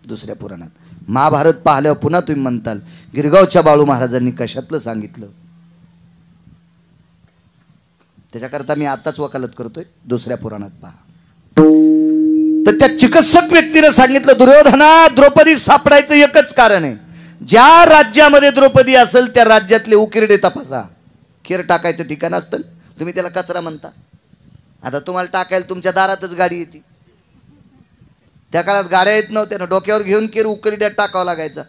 दुसऱ्या पुराणात महाभारत पाहिल्यावर पुन्हा तुम्ही म्हणताल गिरगावच्या बाळू महाराजांनी कशातलं सांगितलं. त्याच्याकरता मी आताच वकालत करतोय, दुसऱ्या पुराणात पहा. तर त्या चिकित्सक व्यक्तीने सांगितलं, दुर्योधना द्रौपदी सापडायचं एकच कारण आहे, ज्या राज्यामध्ये द्रौपदी असेल त्या राज्यातले उकिरडे तपासा. खेर टाकायचं ठिकाण असतं, तुम्ही त्याला कचरा म्हणता. आता तुम्हाला टाकायला तुमच्या दारातच गाडी येते. त्या काळात गाड्या येत नव्हत्या ना, डोक्यावर घेऊन केर उकिरड्यात टाकावं लागायचा.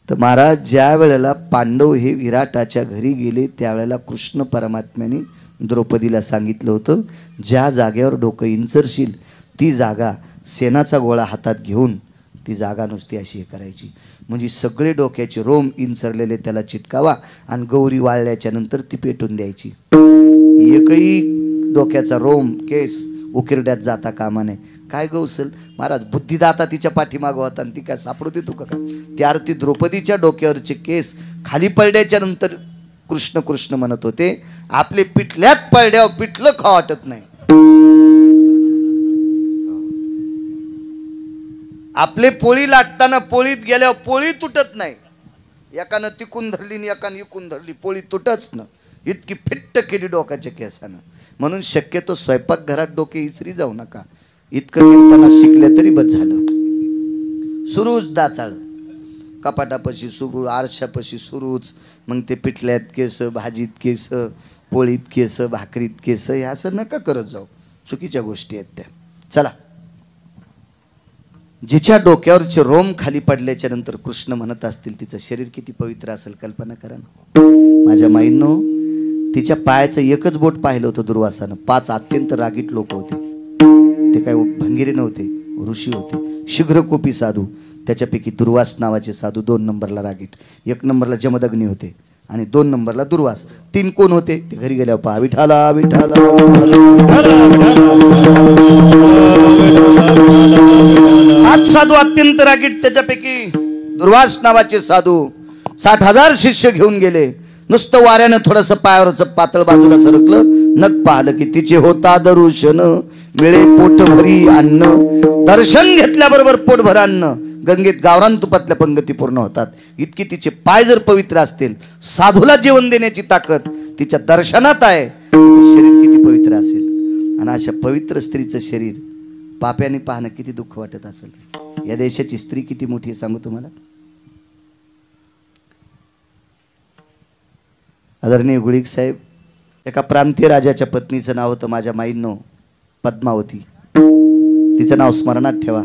तर महाराज ज्या वेळेला पांडव हे विराटाच्या घरी गेले त्यावेळेला कृष्ण परमात्म्याने द्रौपदीला सांगितलं होतं, ज्या जागेवर डोकं इंचरशील ती जागा सेनाचा गोळा हातात घेऊन ती जागा नुसती अशी हे करायची, म्हणजे सगळे डोक्याचे रोम इंचरलेले त्याला चिटकावा आणि गौरी वाळल्याच्या नंतर ती पेटून द्यायची. एकही डोक्याचा रोम केस उकिरड्यात जाता कामा नये. काय गौसल महाराज, बुद्धिदाता तिच्या पाठीमागं होता आणि ती काय सापडू देतो का? त्या ती द्रौपदीच्या डोक्यावरचे केस खाली पडल्याच्या नंतर कृष्ण कृष्ण म्हणत होते. आपले पिठल्यात पडल्यावर पिठलं खा वाटत नाही. आपले पोळी लाटताना पोळीत गेल्यावर पोळी तुटत नाही. एकानं तिकून धरली आणि एकानं इकून धरली, पोळी तुटच ना. इतकी फिट्ट केली डोक्याच्या केसानं. म्हणून शक्यतो स्वयंपाकघरात डोके इचरी जाऊ नका. इतकं कीर्तना शिकले तरी बस झालं. सुरूच दाताळ, कपाटापाशी सुरू, आरशापाशी सुरूच. मग ते पिठल्यात केस, भाजीत केस, पोळीत केस, भाकरीत केस, हे असं नका करत जाऊ. चुकीच्या गोष्टी आहेत त्या. चला, जिच्या डोक्यावरचे रोम खाली पडल्याच्या नंतर कृष्ण म्हणत असतील तिचं शरीर किती पवित्र असेल कल्पना करा ना. माझ्या माईंनो, तिच्या पायाचं एकच बोट पाहिलं होतं दुर्वासानं. 5 अत्यंत रागीट लोक होते. ते काय भंगिरे नव्हते, ऋषी होते, शीघ्रकोपी साधू. त्याच्यापैकी दुर्वास नावाचे साधू 2 नंबरला रागीट, 1 नंबरला जमदग्नी होते आणि 2 नंबरला दुर्वास. 3 कोण होते ते घरी गेल्यावर पहा. विठाला विठाला. आज साधू अत्यंत रागीट. त्याच्यापैकी दुर्वास नावाचे साधू 60,000 शिष्य घेऊन गेले. नुसतं वाऱ्यानं थोडंसं पायावरचं पातळ बाजूला सरकलं, नक पाहिलं की तिचे होता दर्शन, मिळे पोट भरी अन्न. दर्शन घेतल्याबरोबर पोटभर अन्न. गंगेत गावरान तुपातल्या पंगती पूर्ण होतात. इतकी तिचे पाय जर पवित्र असतील, साधूला जेवण देण्याची ताकद तिच्या दर्शनात आहे, शरीर किती पवित्र असेल. आणि अशा पवित्र स्त्रीचं शरीर पाप्याने पाहणं किती दुःख वाटत असेल. या देशाची स्त्री किती मोठी आहे सांगू तुम्हाला. आदरणीय गुळीक साहेब, एका प्रांतीय राजाच्या पत्नीचं नाव होतं माझ्या माईंनो पद्मावती. तिचं नाव स्मरणात ठेवा.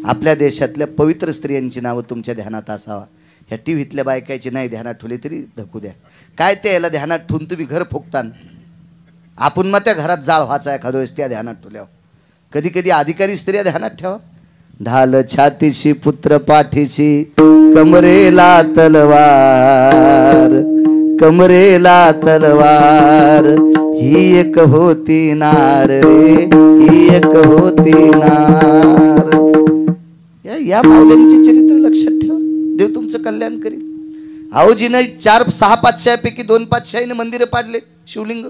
आपल्या देशातल्या पवित्र स्त्रियांची नावं तुमच्या ध्यानात असावा. ह्या टीव्हीतल्या बायकाची नाही ध्यानात ठेवले तरी धकू द्या. काय ते याला ध्यानात ठेवून तुम्ही घर फुकतान. आपण मग त्या घरात जाळ व्हायचा एखाद्या वेळेस त्या ध्यानात ठेवल्यावर. कधी कधी अधिकारी स्त्रिया ध्यानात ठेवा. ढाल छातीशी पुत्र पाठीशी, कमरेला तलवार, कमरेला तलवार. ही एक होती नार रे, ही एक होती नार. या माऊल्यांचे चरित्र लक्षात ठेवा. देव तुमचं कल्याण करेल. आहोजीने 4-6 पातशाहीपैकी 2 पातशाहीने मंदिरं पाडले. शिवलिंग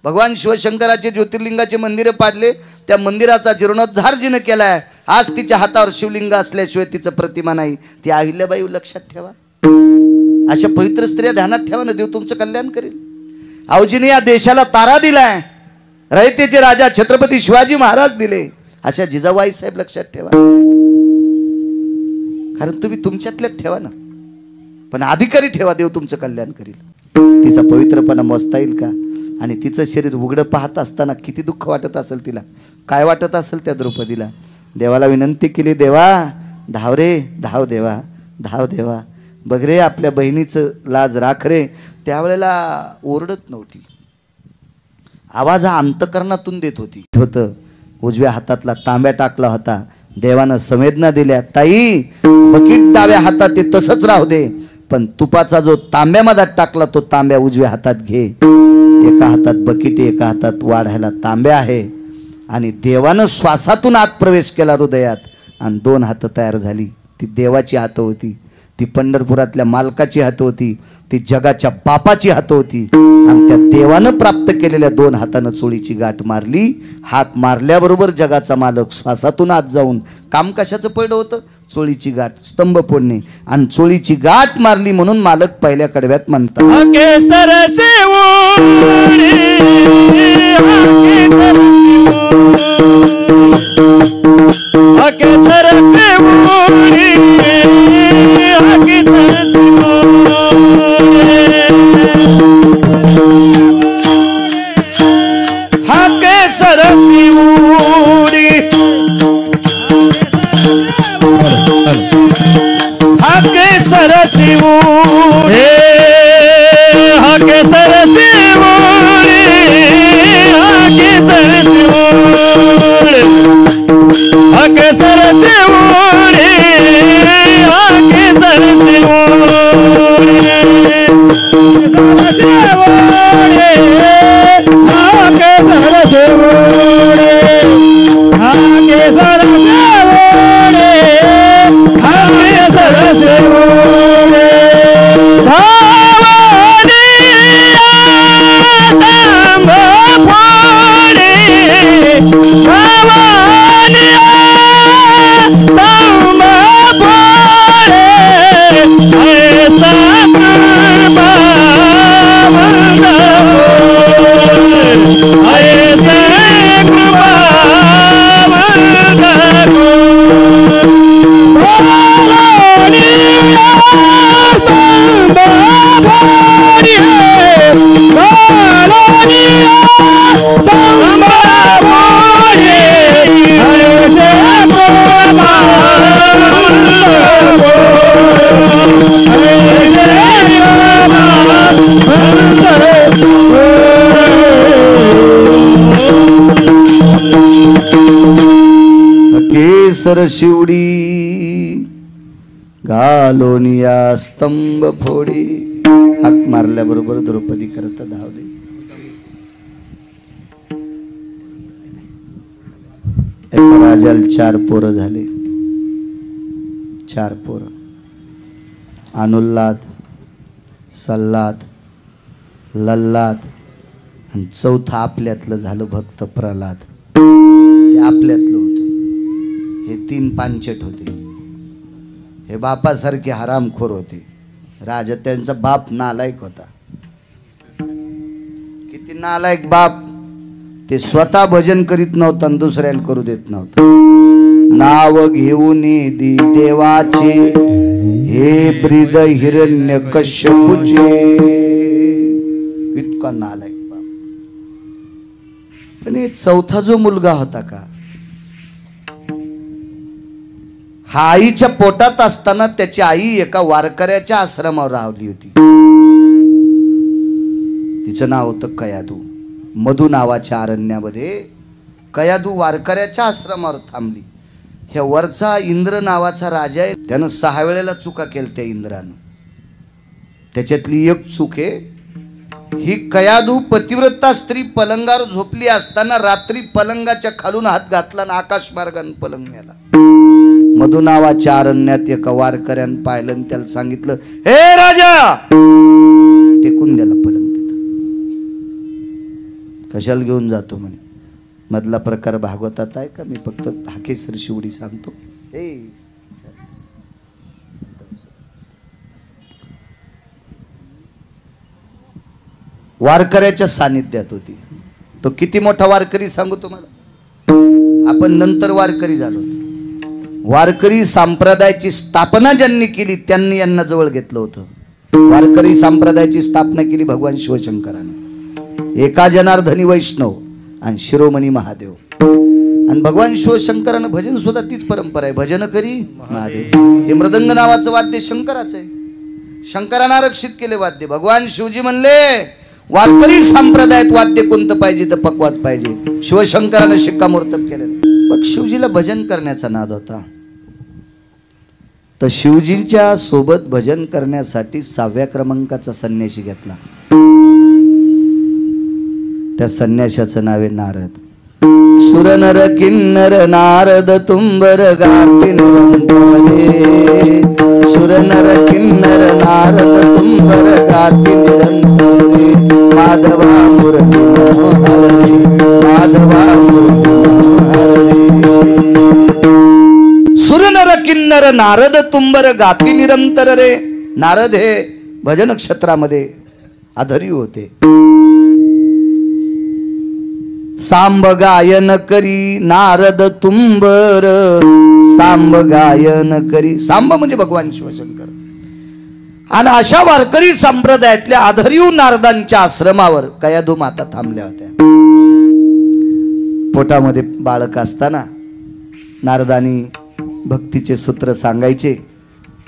भगवान शिवशंकराचे ज्योतिर्लिंगाचे मंदिरं पाडले. त्या मंदिराचा जीर्णोद्धार जिनं केलाय. आज तिच्या हातावर शिवलिंग असल्याशिवाय तिचं प्रतिमा नाही. ती अहिल्याबाई लक्षात ठेवा. अशा पवित्र स्त्रिया ध्यानात ठेवा ना, देव तुमचं कल्याण करेल. आहोजीने या देशाला तारा दिलाय. रयतेचे राजा छत्रपती शिवाजी महाराज दिले. अशा जिजाबाई साहेब लक्षात ठेवा. कारण तुम्ही तुमच्यातल्यात ठेवा ना, पण अधिकारी ठेवा, देव तुमचं कल्याण करेल. तिचा पवित्रपणा मोजता येईल का? आणि तिचं शरीर उघडं पाहत असताना किती दुःख वाटत असेल तिला, काय वाटत असेल त्या द्रौपदीला. देवाला विनंती केली, देवा धाव रे धाव, देवा धाव, देवा बघ रे आपल्या बहिणीचं लाज राख रे. त्यावेळेला ओरडत नव्हती, आवाज हा अंतकरणातून देत होती. होतं उजव्या हातातला तांब्या टाकला होता. देवानं संवेदना दिल्या, ताई बकीट डाव्या हातात ते तसंच राहू दे, पण तुपाचा जो तांब्यामध्ये टाकला तो तांब्या उजव्या हातात घे. एका हातात बकीट, एका हातात वाढायला तांब्या आहे. आणि देवानं श्वासातून आत प्रवेश केला हृदयात आणि 2 हात तयार झाली. ती देवाची हात होती, ती पंढरपुरातल्या मालकाची हात होती, ती जगाच्या बापाची हात होती. आणि त्या देवानं प्राप्त केलेल्या 2 हातानं चोळीची गाठ मारली. हात मारल्याबरोबर जगाचा मालक श्वासातून आत जाऊन, काम कशाचं पडलं होतं? चोळीची गाठ, स्तंभ फोडणे. आणि चोळीची गाठ मारली म्हणून मालक पहिल्या कडव्यात म्हणतात, सरसी उडी, फोडे भवानिया स्तंभ फोडे ऐसा कृपावंत ऐसे कृपावंत केसर शिवडी घालोनिया स्तंभ फोडी. हाक मारल्याबरोबर द्रौपदी करता धावले. एका राजाला 4 पोरं झाले. 4 पोरं, अनुल्लाद, सल्लाद, लल्लाद आणि चौथा आपल्यातलं झालं भक्त प्रल्हाद. ते आपल्यातलं होतं. हे 3 पांचट होते. हे बापासारखे हरामखोर होते. राजा त्यांचा बाप नालायक होता. किती नालायक बाप. ते स्वतः भजन करीत नव्हता आणि दुसऱ्याला करू देत नव्हता. नाव घेऊन दी देवाचे हे ब्रीद हिरण्य कश्यपूचे. इतका नालायक बाप. पण चौथा जो मुलगा होता का, हा आईच्या पोटात असताना त्याची आई एका वारकऱ्याच्या आश्रमावर राहिली होती. तिचं नाव होतं कयादू. मधु नावाच्या अरण्यामध्ये कयादू वारकऱ्याच्या आश्रमावर थांबली. ह्या वरचा इंद्र नावाचा राजा आहे. त्यानं 6 वेळेला चुका केल्या त्या इंद्रानं. त्याच्यातली एक चूक आहे, ही कयादू पतिव्रता स्त्री पलंगावर झोपली असताना रात्री पलंगाच्या खालून हात घातला आणि आकाश मार्गाने पलंग नेला. मधु नावाच्या अरण्यात एका वारकऱ्यानं पाहिलं आणि त्याला सांगितलं, हे राजा, टेकून द्याला पलंग तिथं. कशाला घेऊन जातो म्हणे. मधला प्रकार भागवतात आहे का, मी फक्त हाकेसर शिवडी सांगतो. वारकऱ्याच्या सानिध्यात होती. तो किती मोठा वारकरी सांगू तुम्हाला. आपण नंतर वारकरी झालो. वारकरी संप्रदायाची स्थापना ज्यांनी केली त्यांनी यांना जवळ घेतलं होतं. वारकरी संप्रदायाची स्थापना केली भगवान शिवशंकराने. एका जनार्दनी वैष्णव आणि शिरोमणी महादेव. आणि भगवान शिवशंकरानं भजन सुद्धा तीच परंपरा आहे. भजन करी महादेव. हे मृदंग नावाचं वाद्य शंकराचं आहे. शंकरानं आरक्षित केले वाद्य. भगवान शिवजी म्हणले वारकरी संप्रदायात वाद्य कोणतं पाहिजे तर पकवाज पाहिजे. शिवशंकरानं शिक्कामोर्तब केलेलं. मग शिवजीला भजन करण्याचा नाद होता. तर शिवजीच्या सोबत भजन करण्यासाठी 6व्या क्रमांकाचा संन्याशी घेतला. त्या संन्याशाचं नाव आहे नारद. सुरनर किन्नर नारद तुंबर गाती निरंतरे. सुरनर किन्नर नारद तुंबर गाती निरंतरे. माधवा मूर्ती मनोहरे. माधवा मूर्ती मनोहरे. सुरनर किन्नर नारद तुंबर गाती निरंतर रे. नारद हे भजन क्षेत्रामध्ये आधारी होते. सांब गायन करी नारद तुंबर. सांब गायन करी. सांब म्हणजे भगवान शिवशंकर. आणि अशा वारकरी संप्रदायातल्या आधारीव नारदांच्या आश्रमावर कयादू माता थांबल्या होत्या. पोटामध्ये बाळक असताना नारदानी भक्तीचे सूत्र सांगायचे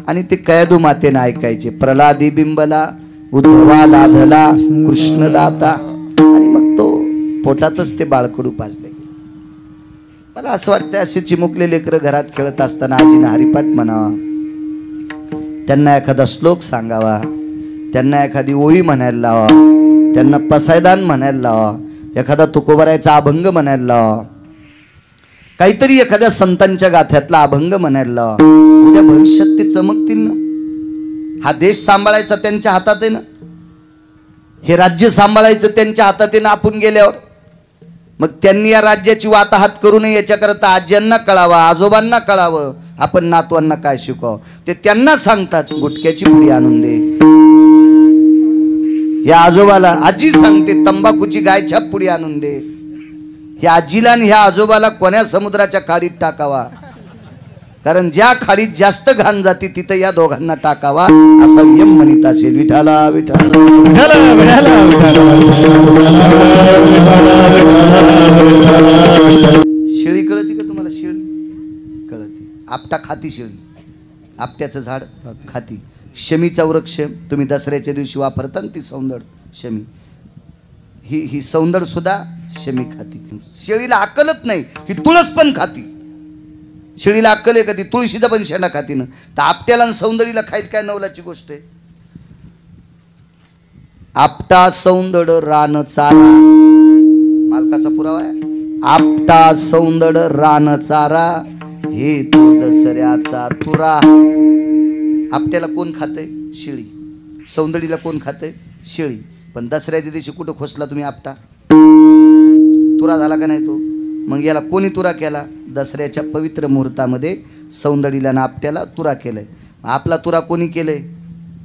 आणि ते कयादू मातेने ऐकायचे. प्रल्हादी बिंबला उद्धवा लाधला कृष्णदाता. आणि मग तो पोटातच ते बाळकडू पाजले. मला असं वाटतं असे चिमुकले लेकरं घरात खेळत असताना आजीनं हरिपाठ म्हणावा, त्यांना एखादा श्लोक सांगावा, त्यांना एखादी ओळी म्हणायला लावा, त्यांना पसायदान म्हणायला लावा, एखादा तुकोबारायचा अभंग म्हणायला लावा, काहीतरी एखाद्या संतांच्या गाथ्यातला अभंग म्हणायला लावा. उद्या भविष्यात ते चमकतील ना. हा देश सांभाळायचा त्यांच्या हातात आहे ना. हे राज्य सांभाळायचं त्यांच्या हातात आहे ना. आपण गेल्यावर मग त्यांनी या राज्याची वाताहत करू नये याच्याकरता आज्यांना कळावं, आजोबांना कळावं, आपण नातवांना काय शिकवावं ते त्यांना सांगतात. गुटख्याची पुडी आणून दे. या आजोबाला आजी सांगते तंबाखूची गायछाप पुडी आणून दे. ह्या आजीला आणि ह्या आजोबाला कोण्या समुद्राच्या खाडीत टाकावा, कारण ज्या खाडीत जास्त घाण जाते तिथं या दोघांना टाकावा असा यम म्हणत असेल. विठाला विठाला शेळी कळती का तुम्हाला? शेळी कळती. आपटा खाती शेळी, आपट्याचं झाड खाती. शमीचा वृक्ष तुम्ही दसऱ्याच्या दिवशी वापरता ती सौंदड शमी, ही सौंदड सुद्धा शमी खाती. शेळीला अक्कलच नाही, ही तुळस पण खाती. शेळीला अक्कल आहे का? ती तुळशीचा पण शेंडा खाती ना. तर आपट्याला आणि सौंदडीला खायला काय नवलाची गोष्ट आहे? आपटा सौंदड रान चारा, मालकाचा पुरावा आहे. आपटा सौंदड रान चारा, हे तो दसऱ्याचा तुरा. आपट्याला कोण खातंय? शेळी. सौंदडीला कोण खातंय? शेळी. पण दसऱ्याच्या दिवशी कुठं खोसला तुम्ही आपटा? तुरा झाला का नाही तो? मग याला कोणी तुरा केला? दसऱ्याच्या पवित्र मुहूर्तामध्ये सौंदडीला आणि आपट्याला तुरा केलाय. आपला तुरा कोणी केलंय?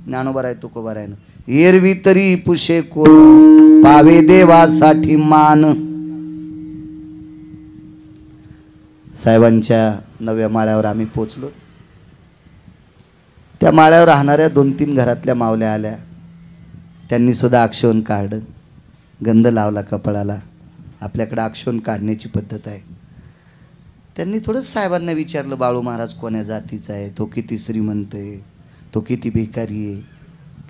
ज्ञानोबा तुकोबा रायनं. एरवी तरी पुशे कोण, पावे देवासाठी मान. साहेबांच्या 9व्या माळ्यावर आम्ही पोचलो. त्या माळ्यावर राहणाऱ्या 2-3 घरातल्या मावल्या आल्या. त्यांनी सुद्धा अक्षोण काढलं, गंध लावला कपाळाला. आपल्याकडे अक्षोण काढण्याची पद्धत आहे. त्यांनी थोडंच साहेबांना विचारलं, बाळू महाराज कोण्या जातीचा आहे, तो किती श्रीमंत आहे, तो किती भिकारी आहे.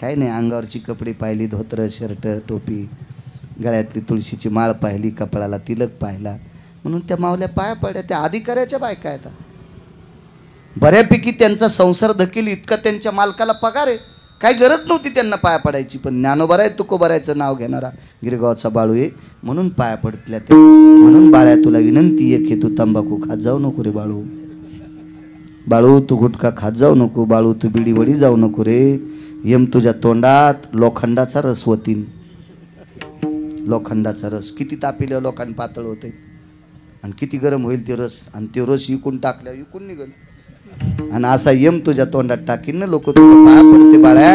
काय नाही, अंगावरची कपडे पाहिली, धोतर शर्ट टोपी, गळ्यातली तुळशीची माळ पाहिली, कपाळाला तिलक पाहिला. म्हणून त्या मावल्या पाया पडल्या. त्या अधिकाऱ्याच्या बायका आहेत. बऱ्यापैकी त्यांचा संसार धकेल इतका त्यांच्या मालकाला पगार आहे, काही गरज नव्हती त्यांना पाया पडायची. पण ज्ञानोबा तुकोबारायचं नाव घेणारा गिरगावचा बाळू आहे म्हणून पाया पडतल्या ते. म्हणून बाळ्या तुला विनंती आहे की तू तंबाखू खात जाऊ नको रे बाळू. बाळू तू गुटखा खात जाऊ नको. बाळू तू बिडी वडी जाऊ नको रे. यम तुझ्या तोंडात लोखंडाचा रस होतीन. लोखंडाचा रस किती तापिल्या लोकांनी पातळ होते आणि किती गरम होईल ते रस, आणि ते रस इकून टाकल्यावर इकून निघल. आणि असा यम तुझ्या तोंडात टाकीन ना लोक तुला पाया पडते. बाळ्या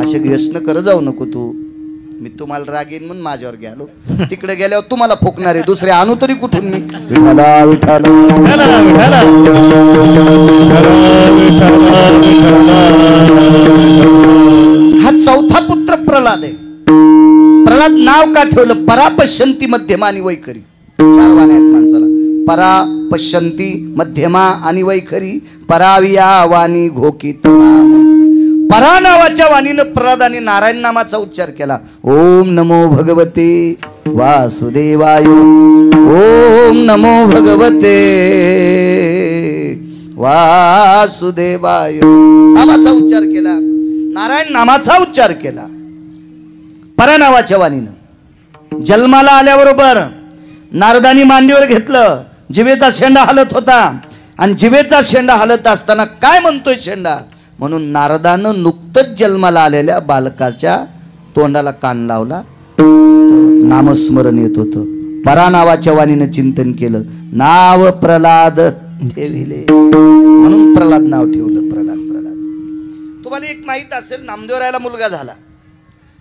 असे व्यसन कर जाऊ नको तू. मी तुम्हाला राग येईन म्हणून माझ्यावर गेलो. तिकडे गेल्यावर तुम्हाला फोकणार आहे, दुसरे आणू तरी कुठून मी. विठाला विठाला हा 4था पुत्र प्रल्हाद आहे. प्रल्हाद नाव का ठेवलं? परापश्यंती मध्यमा आणि वैखरी. 4 वाणी आहेत माणसाला. परा पश्यंती मध्यमा आणि वैखरी. पराविया वाणी घोकीत नाम. परा नावाच्या वाणीनं प्रल्हादाने नारायण नामाचा उच्चार केला. ओम नमो भगवते वासुदेवाय. ओम नमो भगवते वासुदेवाय नामाचा उच्चार केला. नारायण नामाचा उच्चार केला परा नावाच्या वाणीनं. जन्माला आल्याबरोबर नारदानी मांडीवर घेतलं. जिवेचा शेंडा हलत होता आणि जिवेचा शेंडा हलत असताना काय म्हणतोय शेंडा? म्हणून नारदानं नुकतंच जन्माला आलेल्या बालकाच्या तोंडाला कान लावला. नामस्मरण येत होतं. परा नावाच्या वाणीनं चिंतन केलं. नाव प्रल्हाद ठेविले म्हणून प्रल्हाद नाव ठेवलं. प्रल्हाद प्रल्हाद. तुम्हाला एक माहित असेल, नामदेवरायाला मुलगा झाला.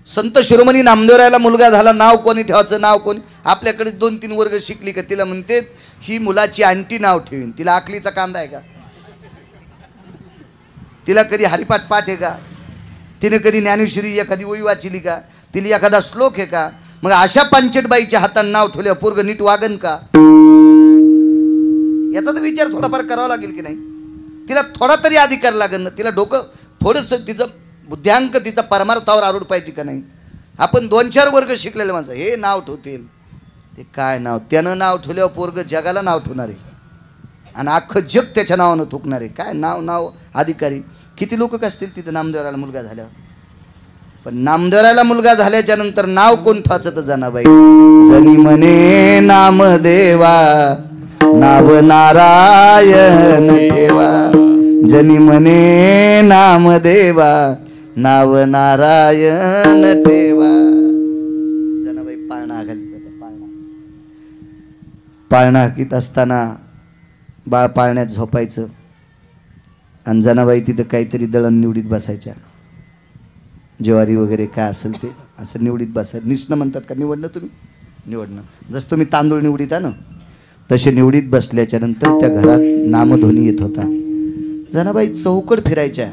संत शिरोमणी नामदेवरायाला मुलगा झाला. नाव कोणी ठेवायचं? नाव कोणी? आपल्याकडे 2-3 वर्ग शिकली का तिला म्हणते ही मुलाची आंटी नाव ठेवीन. तिला आकलीचा कांदा आहे का? तिला कधी हरिपाठ पाठ आहे का? तिने कधी ज्ञानेश्वरी एखादी ओवी वाचली का? तिला एखादा श्लोक आहे का? मग अशा पांचटबाईच्या हाताने नाव ठेवल्या पोरग नीट वागन का? याचा तर विचार थोडाफार करावा लागेल की नाही? तिला थोडा तरी अधिकार लागेल ना. तिला डोकं थोडंसं तिचं बुद्ध्यांक तिचा परमार्थावर आरूढ पाहिजे का नाही? आपण 2-4 वर्ग शिकलेले माणसं हे नाव ठेवतील. ते काय नाव? त्यानं नाव ठेवल्यावर पोरग जगाला नाव ठेवणार आहे आणि अख्खं जग त्याच्या नावानं थुकणार आहे. काय नाव? नाव अधिकारी किती लोक असतील तिथं नामदेवराला मुलगा झाल्यावर. पण नामदेवराला मुलगा झाल्याच्या नंतर नाव कोण ठेवायचं? तर जनाबाई. जनी म्हणे नामदेवा नाव नारायण ठेवा. जनी म्हणे नामदेवा नाव नारायण ठेवा. जनाबाई पाळणा घाली. पाळणा पाळणा हाकीत असताना बाळ पाळण्यात झोपायचं आणि जनाबाई तिथं काहीतरी दळण निवडीत बसायच्या, ज्वारी वगैरे काय असेल ते असं निवडीत बसायचं. निसणं म्हणतात का निवडणं? तुम्ही निवडणं, जसं तुम्ही तांदूळ निवडीता ना तसे निवडीत बसल्याच्या नंतर त्या घरात नामध्वनी येत होता. जनाबाई चौकड फिरायच्या,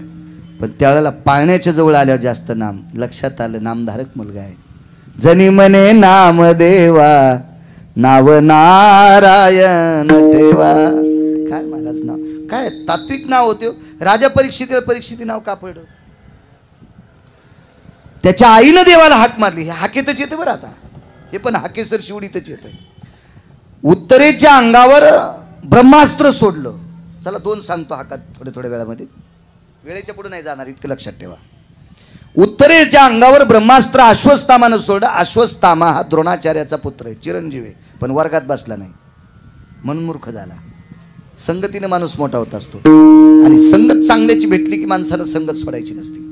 पण त्यावेळेला पाळण्याच्या जवळ आल्यावर जास्त नाम लक्षात आलं, नामधारक मुलगा आहे. जनी म्हणे नामदेवा नाव नारायण ठेवा. काय महाराज नाव, काय तात्विक नाव होते. राजा परीक्षिती नाव का पडलं? त्याच्या आईनं देवाला हाक मारली. हे हाकेतच येते बरं. आता हे पण हाकेसर शिवडीतच येत. उत्तरेच्या अंगावर ब्रह्मास्त्र सोडलं. चला 2 सांगतो हाकात थोड्या वेळामध्ये, वेळेच्या पुढे नाही जाणार, इतकं लक्षात ठेवा. उत्तरेच्या अंगावर ब्रह्मास्त्र अश्वत्थामानं सोडलं. अश्वत्थामा हा द्रोणाचार्याचा पुत्र आहे, चिरंजीव आहे, पण वर्गात बसला नाही म्हणून मूर्ख झाला. संगतीने माणूस मोठा होत असतो, आणि संगत चांगल्याची भेटली की माणसानं संगत सोडायची नसते.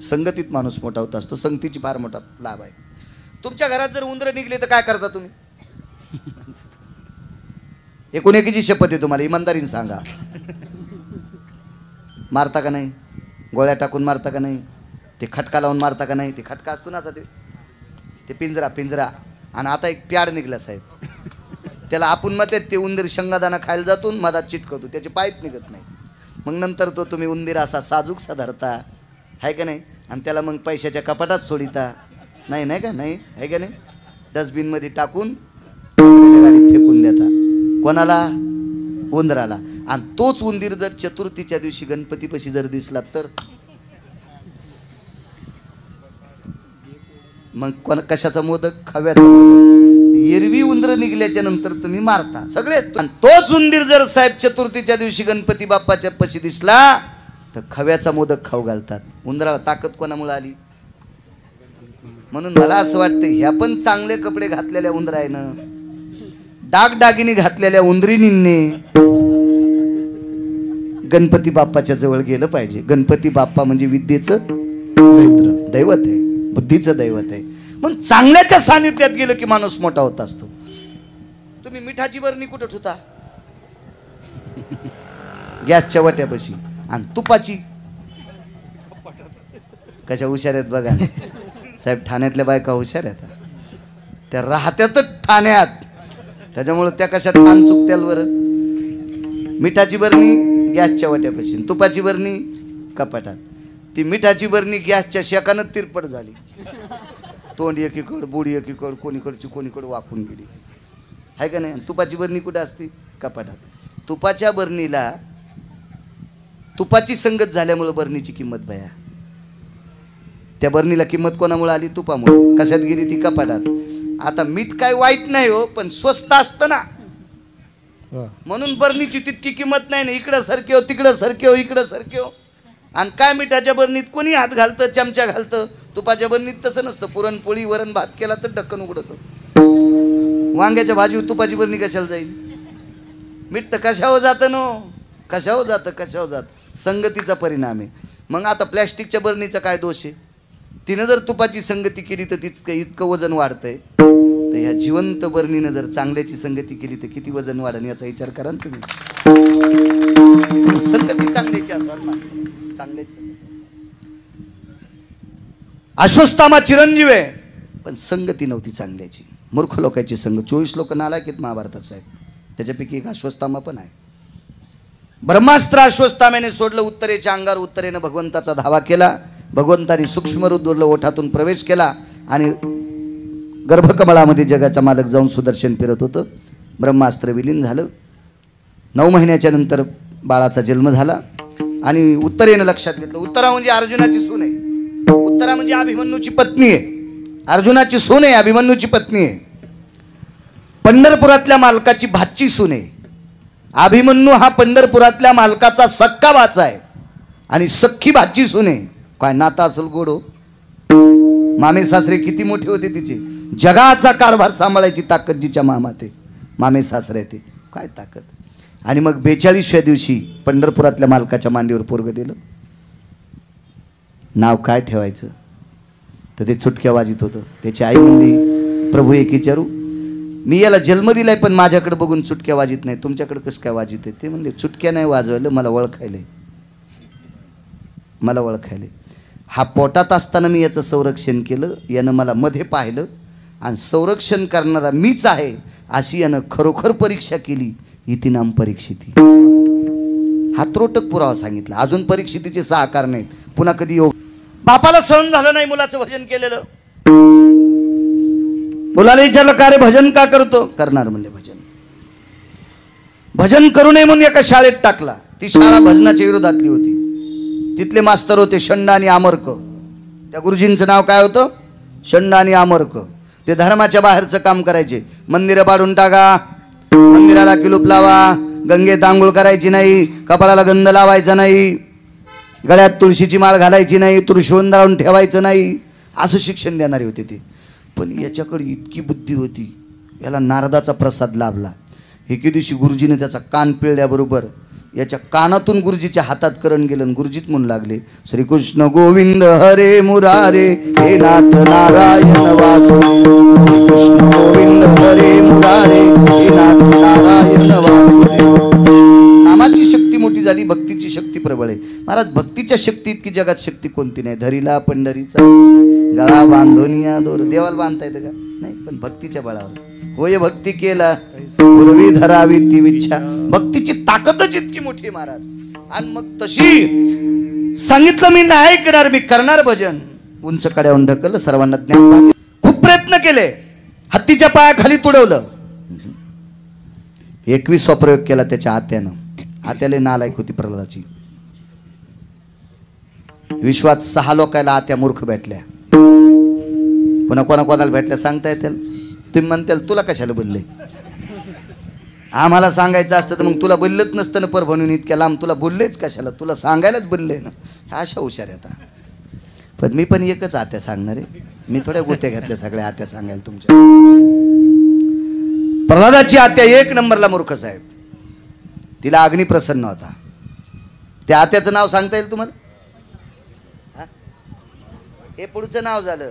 संगतीत माणूस मोठा होत असतो. संगतीची फार मोठा लाभ आहे. तुमच्या घरात जर उंदरं निघले तर काय करता तुम्ही? एकूण एकीची शपथ आहे तुम्हाला, इमानदारीने सांगा. मारता का नाही? गोळ्या टाकून मारता का नाही? ते खटका लावून मारता का नाही? ते खटका असतो ना असा, ते पिंजरा. आणि आता एक प्याड निघला साहेब, त्याला आपण मत ते उंदीर शेंगादाणा खायला जातो, मधात चिटकवतो, त्याचे पायच निघत नाही. मग नंतर तो तुम्ही उंदीर असा साजूकसा धरता, आहे का नाही? आणि त्याला मग पैशाच्या कपाटात सोडिता, नाही का? नाही आहे का नाही? डस्टबिनमध्ये टाकून गाडीत फेकून देता. कोणाला? उंदराला. आणि तोच उंदीर जर चतुर्थीच्या दिवशी गणपतीपाशी जर दिसला तर मग कशाचा मोदक? खव्याचा मोदक. एरवी उंदर निघल्याच्या नंतर तुम्ही मारता सगळे. आणि तोच उंदीर जर साहेब चतुर्थीच्या दिवशी गणपती बाप्पाच्या पशी दिसला तर खव्याचा मोदक खाऊ घालतात. उंदराला ताकद कोणामुळे आली? म्हणून मला असं वाटतं ह्या पण चांगले कपडे घातलेल्या उंदरायनं, डागडागिनी घातलेल्या उंदरीनींनी गणपती बाप्पाच्या जवळ गेलं पाहिजे. गणपती बाप्पा म्हणजे विद्येचं सूत्र, दैवत आहे, बुद्धीचं दैवत आहे. मग चांगल्याच्या सानिध्यात गेलं की माणूस मोठा होत असतो. तुम्ही मिठाची बरणी कुठं ठुता? गॅसच्या वाट्यापाशी. आणि तुपाची कशा हुशार आहेत बघा साहेब. ठाण्यातल्या बायका हुशार आहेत, त्या राहत्यातच ठाण्यात, त्याच्यामुळे त्या कशा ठाण चुकत्याल बरं. मिठाची बरणी गॅसच्या वाट्यापाशी, तुपाची बरणी कपाटात. ती मिठाची बरणी गॅसच्या शेकानं तिरपट झाली, तोंड एकीकड बुडी एकीकड, कोणीकडे वाकून गेली, आहे का नाही? तुपाची बरणी कुठे असते? कपाटात. तुपाच्या बरणीला तुपाची संगत झाल्यामुळे बरणीची किंमत भया. त्या बरणीला किंमत कोणामुळे आली? तुपामुळे. कशात गेली ती? कपाटात. आता मीठ काय वाईट नाही हो, पण स्वस्त असतं ना, म्हणून बरणीची तितकी किंमत नाही ना. इकडं सरके हो, तिकडं सरके हो, इकडं सरके हो. आणि काय मिठाच्या बरणीत कोणी हात घालतं, चमचा घालतं. तुपाच्या बरणीत तसं नसतं. पुरणपोळी वरण भात केला तर ढक्कन उघडतं. वांग्याच्या भाजीवर तुपाची बरणी कशाला जाईल? मीठ तर कशावर जातं नो, कशावर जातं. संगतीचा परिणाम आहे. मग आता प्लॅस्टिकच्या बरणीचा काय दोष आहे? तिनं जर तुपाची संगती केली तर तितकं इतकं वजन वाढतंय. तर ह्या जिवंत बरणीनं जर चांगल्याची संगती केली तर किती वजन वाढेल याचा विचार करा ना तुम्ही. संगती चांगल्याची असाल माणसं, चांगल्याची. अश्वत्थामा चिरंजीव आहे, पण संगती नव्हती चांगल्याची. मूर्ख लोकांची संगत. 24 लोक नालायक आहेत महाभारतात साहेब, त्याच्यापैकी एक अश्वत्थामा पण आहे. ब्रह्मास्त्र अश्वत्थाम्याने सोडलं उत्तरेच्या अंगावर. उत्तरेनं भगवंताचा धावा केला. भगवंताने सूक्ष्मरुद्रला ओठातून प्रवेश केला आणि गर्भकमळामध्ये जगाचा मालक जाऊन सुदर्शन फिरत होतं. ब्रह्मास्त्र विलीन झालं. 9 महिन्याच्या नंतर बाळाचा जन्म झाला. आणि उत्तरेनं लक्षात घेतलं, उत्तरा म्हणजे अर्जुनाची सून आहे. उत्तरा म्हणजे अभिमन्यूची पत्नी आहे. अर्जुनाची सून आहे, अभिमन्यूची पत्नी आहे. पंढरपुरातल्या मालकाची भाची सून आहे. अभिमन्यू हा पंढरपुरातल्या मालकाचा सक्का भाचा आहे आणि सख्खी भाची सून आहे. काय नाता असेल गोडो. मामे सासरे किती मोठे होते तिचे. जगाचा कारभार सांभाळायची ताकद जिच्या मामाते, मामे सासरे ते काय ताकद. आणि मग 42व्या दिवशी पंढरपुरातल्या मालकाच्या मांडीवर पोरगं दिलं. नाव काय ठेवायचं तर ते चुटक्या वाजित होतं. त्याची आई म्हणली, प्रभू एक विचारू, मी याला जन्म दिलाय पण माझ्याकडे बघून चुटक्या वाजित नाही, तुमच्याकडे कसं काय वाजित आहे? ते म्हणले चुटक्या नाही वाजवलं, मला ओळखायलंय, मला ओळखायलंय. हा पोटात असताना मी याचं संरक्षण केलं, यानं मला मध्ये पाहिलं आणि संरक्षण करणारा मीच आहे अशी यानं खरोखर परीक्षा केली. इति नाम परीक्षिती. हा त्रोटक पुरावा सांगितला. अजून परीक्षितीचे 6 कारण आहेत. पुन्हा कधी योग. बापाला सहन झालं नाही मुलाचं भजन केलेलं. मुलाला विचारलं का रे भजन का करतो? करणार म्हणले भजन. भजन करू नये म्हणून एका शाळेत टाकला. ती शाळा भजनाच्या विरोधातली होती. तिथले मास्तर होते षंड आणि आमर्क. त्या गुरुजींचं नाव काय होतं? षंड आणि आमर्क. ते धर्माच्या बाहेरचं काम करायचे. मंदिरं पाडून टाका, मंदिराला किलूप लावा, गंगेत आंघोळ करायची नाही, कपाळाला गंध लावायचा नाही, गळ्यात तुळशीची माळ घालायची नाही, तुळशीवंत लावून ठेवायचं नाही, असं शिक्षण देणारे होते ते. पण याच्याकडे इतकी बुद्धी होती, याला नारदाचा प्रसाद लाभला. एके दिवशी गुरुजीने त्याचा कान पिळल्याबरोबर याच्या कानातून गुरुजीच्या हातात करण गेलं आणि गुरुजीत म्हणू लागले, श्रीकृष्ण गोविंद हरे मुरारे हे नाथ नारायण वासुदेव. श्रीकृष्ण गोविंद हरे मुरारे हे नाथ नारायण वासुदेव. नामाची शक्ती मोठी झाली, भक्तीची शक्ती प्रबळ आहे. महाराज भक्तीच्या शक्ती इतकी जगात शक्ती कोणती नाही. धरीला पंढरीचा गळा बांधून या दोर. देवाला बांधता येतं का? नाही, पण भक्तीच्या बळावर. होय भक्ती केला पूर्वी धरावी ती इच्छा. भक्तीची ताकदच इतकी मोठी महाराज. आणि मग तशी सांगितलं मी नाही करणार, मी करणार भजन. उंच कड्यावरून ढकललं, सर्वांना ज्ञान लागलं. खूप प्रयत्न केले, हत्तीच्या पायाखाली तुडवलं. 21वा प्रयोग केला त्याच्या आत्यानं. आत्याला नालायक होती प्रल्हादाची. विश्वात 6 लोकांना आत्या मूर्ख भेटल्या. पुन्हा कोणाला भेटल्या सांगता येतील? तुम्ही म्हणताल तुला कशाला बोलले? आम्हाला सांगायचं असतं तर मग तुला बोललंच नसतं ना. परभणून इतक्या लांब तुला बोललेच कशाला? तुला सांगायलाच बोलले ना. ह्या अशा हुशार आता. पण मी पण एकच आत्या सांगणार आहे. मी थोड्या गोत्या घातल्या सगळ्या आत्या सांगायला तुमच्या. प्रल्हादाची आत्या 1 नंबरला मूर्ख साहेब. तिला अग्नी प्रसन्न होता. त्या आत्याचं नाव सांगता येईल तुम्हाला? हे पुढचं नाव झालं.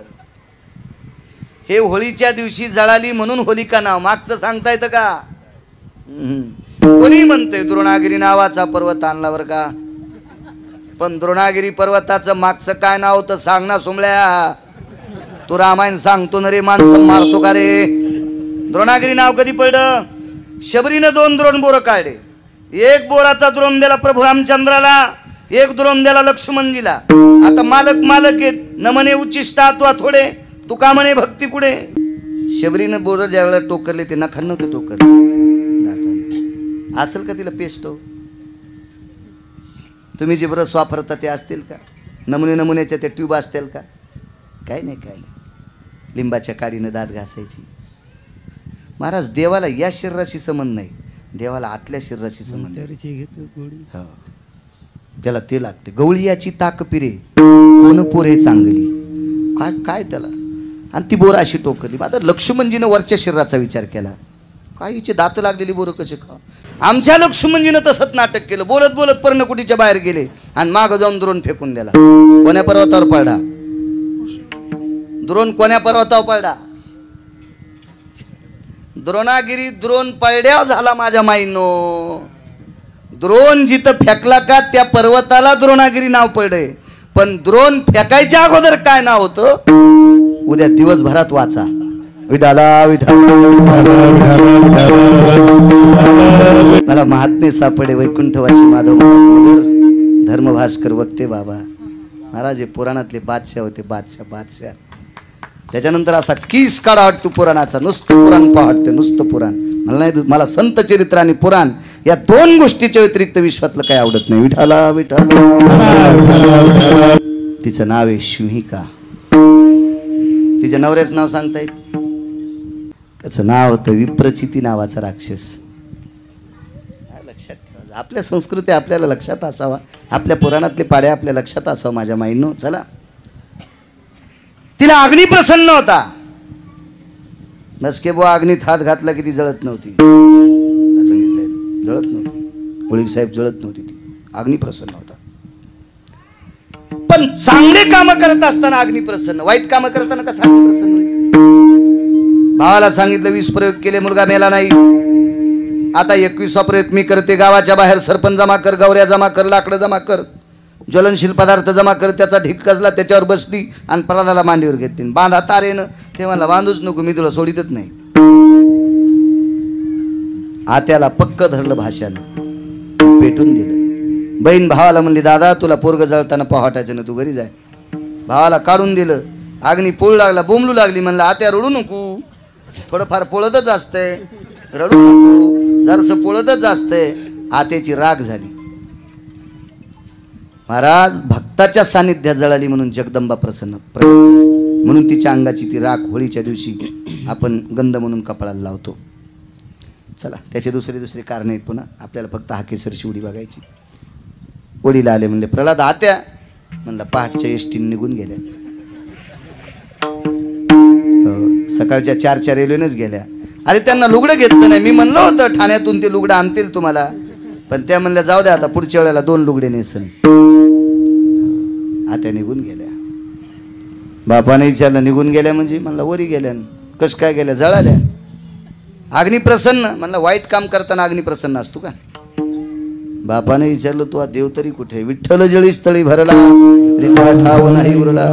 हे होळीच्या दिवशी जळाली म्हणून होलिका नाव. मागचं सांगता येतं का? कोणी म्हणते द्रोणागिरी नावाचा पर्वत आणला बरं का. पण द्रोणागिरी पर्वताचं मागचं काय नाव होतं सांग ना सोमळ्या. तू रामायण सांगतो ना रे, माणसं मारतो का रे? द्रोणागिरी नाव कधी पडलं? शबरीनं 2 द्रोण बोरं काढले. 1 बोराचा द्रोण दिला प्रभू रामचंद्राला, 1 द्रोण दिला लक्ष्मणजीला. आता मालक आहेत न म्हणे उच्चिष्ट आत्वा थोडे, तुका म्हणे भक्ती पुढे. शबरीनं बोरं ज्या वेळेला टोकरले ते नखान नव्हते टोकरले. असेल का तिला पेस्ट? तुम्ही जे ब्रश वापरता ते असतील का? नमुन्याच्या त्या ट्यूब असतील का? काय नाही. लिंबाच्या काडीनं दात घासायची. महाराज देवाला या शरीराशी संबंध नाही, देवाला आतल्या शरीराशी संबंध. हो, त्याला ते लागते. गवळीयाची ताक पिरे कोण पोरे चांगली. काय त्याला. आणि ती बोरं अशी टोकली. आता लक्ष्मणजीनं वरच्या शरीराचा विचार केला. काय हिचे दात लागलेली बोरं कसे खा. आमच्या लक्ष्मणजीनं तसंच नाटक केलं. बोलत बोलत पर्णकुटीच्या बाहेर गेले आणि मागं जाऊन द्रोण फेकून दिला. कोण्या पर्वतावर पडला द्रोण? कोण्या पर्वतावर पडला? द्रोणागिरी द्रोण पडड्याव झाला माझ्या माईनो. द्रोण जिथं फेकला का त्या पर्वताला द्रोणागिरी नाव पडे. पण द्रोण फेकायच्या अगोदर काय नाव होतं? उद्या दिवसभरात वाचा. विठाला विठा. मला महात्मे सापडे वैकुंठवासी माधव धर्मभास्कर वक्ते बाबा महाराज. हे पुराणातले बादशाह होते. बादशाह. त्याच्यानंतर असा किस काढा वाटतो पुराणाचा. नुसतं पुराण पाहते, नुसतं पुराण. मला संत चरित्र आणि पुराण या 2 गोष्टीच्या व्यतिरिक्त विश्वातलं काही आवडत नाही. विठाला विठाला. तिचं नाव आहे शिविका. तिच्या नवऱ्याचं नाव सांगता येईल? त्याचं नाव होतं विप्रचिती नावाचा राक्षस. लक्षात ठेवा. आपल्या संस्कृती आपल्याला लक्षात असावा. आपल्या पुराणातले पाडे आपल्या लक्षात असावं माझ्या माईंनो. चला. तिला अग्नी प्रसन्न होता. नसके बुवा अग्नीत हात घातला की ती जळत नव्हती. जळत नव्हती. होळी साहेब जळत नव्हती. ती अग्नी प्रसन्न होता. पण चांगले काम करत असताना अग्नी प्रसन्न, वाईट काम करताना कसा अग्नी प्रसन्न होईल? भावाला सांगितलं 20 प्रयोग केले, मुलगा मेला नाही. आता 21वा प्रयोग मी करते. गावाच्या बाहेर सरपंच जमा कर, गौऱ्या जमा कर, लाकडं जमा कर, ज्वलनशील पदार्थ जमा कर. त्याचा ढीक कजला, त्याच्यावर बसली आणि प्रल्हादाला मांडीवर घेतली. बांधा तारेनं. ते म्हणला बांधूच नको, मी तुला सोडितच नाही. आत्याला पक्क धरलं भाषानं, पेटून दिलं. बहीण भावाला म्हणली दादा तुला पोरग जळताना पहाटायचं ना, तू घरी जाय. भावाला काढून दिलं. अग्नी पोळू लागला, बोंबलू लागली. म्हणलं आत्या रडू नको, थोडंफार पोळतच असतंय, रडू नको, जरासं पोळतच असतंय. आत्याची राग झाली. महाराज भक्ताच्या सानिध्यात जळाली म्हणून जगदंबा प्रसन्न, म्हणून तिच्या अंगाची ती राख होळीच्या दिवशी आपण गंध म्हणून कपाळाला लावतो. चला त्याचे दुसरे कारण आहेत. पुन्हा आपल्याला फक्त हा केसरची उडी बघायची. ओढीला आले म्हणले प्रल्हाद आत्या. म्हणला पहाटच्या एसटीने निघून गेल्या. सकाळच्या 4च्या रेल्वेनेच गेल्या. अरे त्यांना लुगडं घेतलं नाही. मी म्हणलं होतं ठाण्यातून ते लुगडं आणतील तुम्हाला, पण त्या म्हणल्या जाऊ द्या आता पुढच्या वेळेला 2 लुगडे नेसन. आत्या निघून गेल्या. बापाने विचारलं निघून गेल्या म्हणजे? म्हणला वरी गेल्या. कश काय गेल्या? जळाल्या. अग्निप्रसन्न. म्हणला वाईट काम करताना अग्निप्रसन्न असतो का? बापाने विचारलं तू देव तरी कुठे? विठ्ठल जळी स्थळी भरला, रिता ठाव नाही उरला.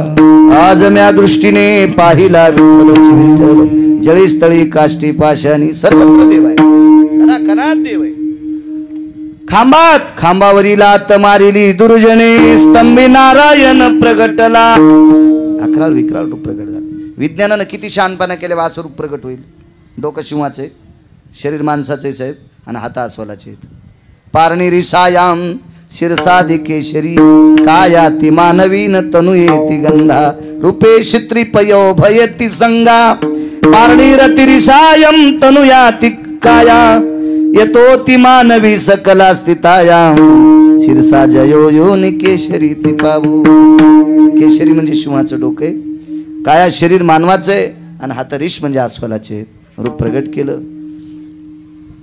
आज म्या दृष्टीने पाहिला विठ्ठलची विठ्ठल, जळी स्थळी काष्टी पाशानी सर्वत्र देव आहे. कणाकणात देव आहे. खांबावरी लात मारिली दुर्जने, स्तंभी नारायण प्रगटला. अकराळ विकराळ रूप प्रगट झाला. विज्ञानानं किती शहाणपणा केले, असं रूप प्रगट होईल. डोकं सिंहाचे, शरीर माणसाचे साहेब, आणि हात अस्वलाचे. पारणी रिसायाम शिरसादि केशरी, कायाति मानवीन तनु येती गंधा, रूपे श्रीपयो भयति संगा. पारणी रति रिसायम तनु याति काया, यतोति मानवी सकला स्थितायाम. शिरसा जयो योनि केशरी ती पावू. केशरी म्हणजे सिंहाचं डोकं आहे, काया शरीर मानवाचं आहे, आणि हात रिष म्हणजे अस्वलाचे. रूप प्रगट केलं.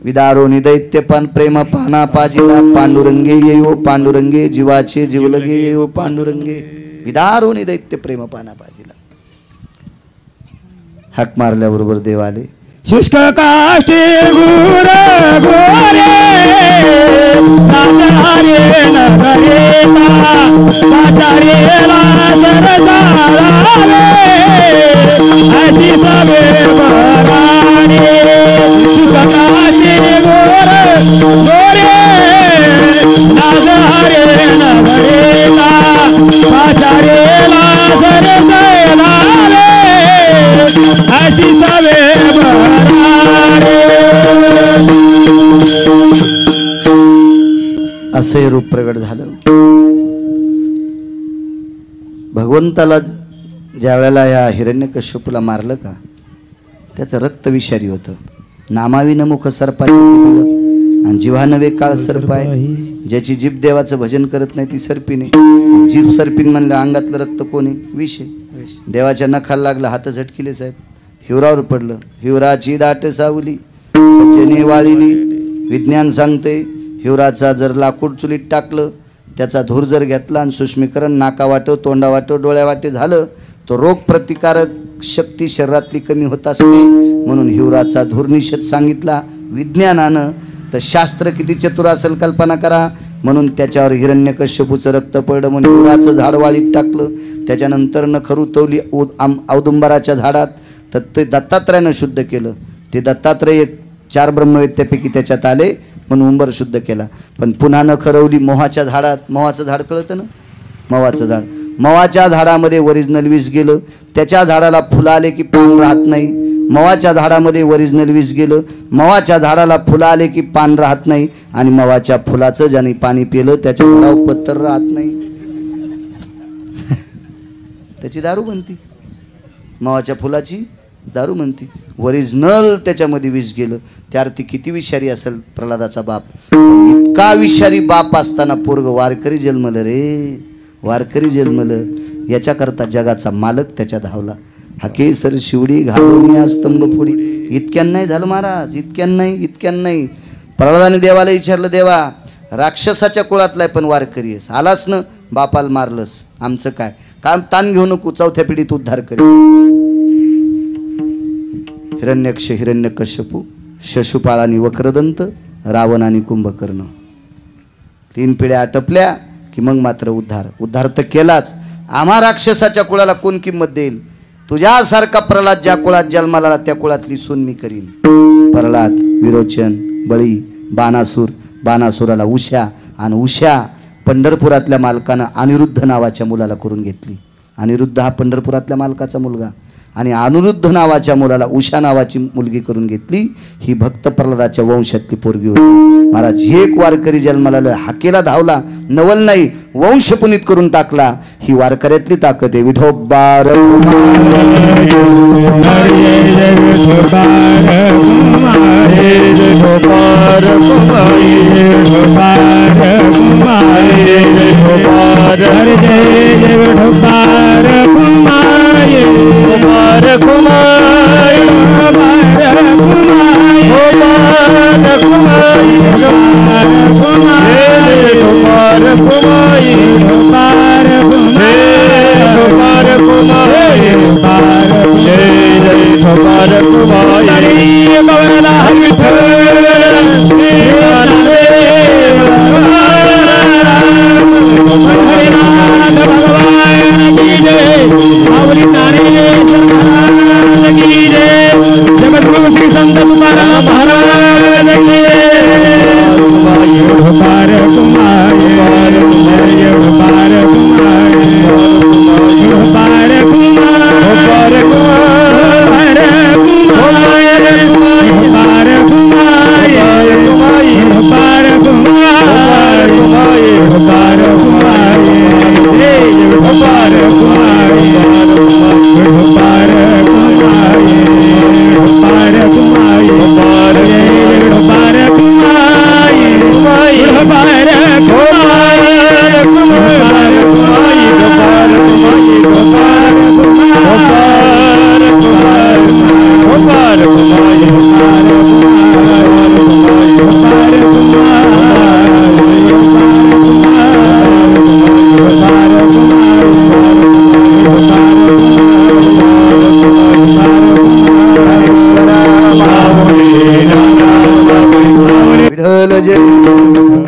विदारोनी दैत्यपान प्रेम पाना पाजिला, पांडुरंगे येयो पांडुरंगे, जीवाचे जीवलगे येयो पांडुरंगे. विदारोनी दैत्य प्रेम पाना पाजिला. हाक मारल्याबरोबर देव आले. शुष्क काष्टी गुर गोरे, नाचारे नगरेता, नाचारेला सरसारावे, अशी सवे बराणे. शुष्क काष्टी गुर गोरे, नाचारे नगरेता, नाचारेला सरसारावे, अशी सवे असे रूप प्रगट झालं. भगवंताला ज्या वेळेला या हिरण्यकश्यपूला मारलं का, त्याचं रक्त विषारी होतं. नामाविन मुख सर्पाची पिलं, आणि जिव्हा नवे काळ सर्प आहे. ज्याची जीभ देवाचं भजन करत नाही ती सर्पिने. जीभ सर्पिन म्हणलं अंगातलं रक्त कोणी? विष आहे. देवाच्या नखाला लागलं, हात झटकिले साहेब, हिवरावर पडलं. हिवराची दाट सावली सज्जने वाळिली. विज्ञान सांगते हिवराचा जर लाकूड चुलीत टाकलं, त्याचा धूर जर घेतला आणि सुष्मीकरण नाकावाटं तोंडावाटं डोळ्यावाटे झालं, तो रोग प्रतिकारक शक्ती शरीरातली कमी होत असते. म्हणून हिवराचा धूर निषेध सांगितला विज्ञानानं. तर शास्त्र किती चतुर असेल कल्पना करा. म्हणून त्याच्यावर हिरण्यकश्यपूचं रक्त पडलं म्हणून हिवराचं झाड वाळीत टाकलं. त्याच्यानंतर नखर उतवली औदुंबराच्या झाडात, तर ते दत्तात्रयानं शुद्ध केलं. ते दत्तात्रय 4 ब्रह्मवेत्यापैकी त्याच्यात आले म्हणून उंबर शुद्ध केला. पण पुन्हा नखरवली मोहाच्या झाडात. मोहाचं झाड कळतं ना, मवाचं झाड. मवाच्या झाडामध्ये ओरिजिनल विष गेलं. त्याच्या झाडाला फुलं आले की पान राहत नाही. मवाच्या झाडामध्ये ओरिजिनल विष गेलं. मवाच्या झाडाला फुलं आले की पान राहत नाही. आणि मवाच्या फुलाचं ज्याने पाणी पिलं त्याच्या घरावर पत्तर राहत नाही. त्याची दारू बनती. मवाच्या फुलाची दारू म्हणती. ओरिजिनल त्याच्यामध्ये विष गेलं. त्या अर्थी किती विषारी असेल प्रल्हादाचा बाप. इतका विषारी बाप असताना पोरग वारकरी जन्मलं रे, वारकरी जन्मलं. याच्याकरता जगाचा मालक त्याच्या धावला. हा केसर शिवडी घालून या स्तंभ फोडी. इतक्यान नाही झालं महाराज, इतक्यान नाही. प्रल्हादाने देवाला विचारलं, देवा राक्षसाच्या कुळातला आहे पण वारकरी आहेस, आलास ना, बापाला मारलंस, आमचं काय काम? ताण घेऊ नको, 4थ्या पिढीत उद्धार करी. हिरण्यक्ष हिरण्यकश्यपू, शशुपाळ आणि वक्रदंत, रावण आणि कुंभकर्ण. 3 पिढ्या आटपल्या की मग मात्र उद्धार तर केलाच. आम्हा राक्षसाच्या कुळाला कोण किंमत देईल? तुझ्यासारखा प्रल्हाद ज्या कुळात जन्माला आला त्या कुळातली सून मी करीन. प्रल्हाद, विरोचन, बळी, बाणासुराला उषा, आणि उषा पंढरपुरातल्या मालकानं अनिरुद्ध नावाच्या मुलाला करून घेतली. अनिरुद्ध हा पंढरपुरातल्या मालकाचा मुलगा, आणि अनिरुद्ध नावाच्या मुलाला उषा नावाची मुलगी करून घेतली. ही भक्त प्रल्हादाच्या वंशातली पोरगी होती. महाराज एक वारकरी जन्माला हाकेला धावला, नवल नाही वंश पुनीत करून टाकला. ही वारकऱ्यातली ताकद आहे. विठोबार विठ्ठल जय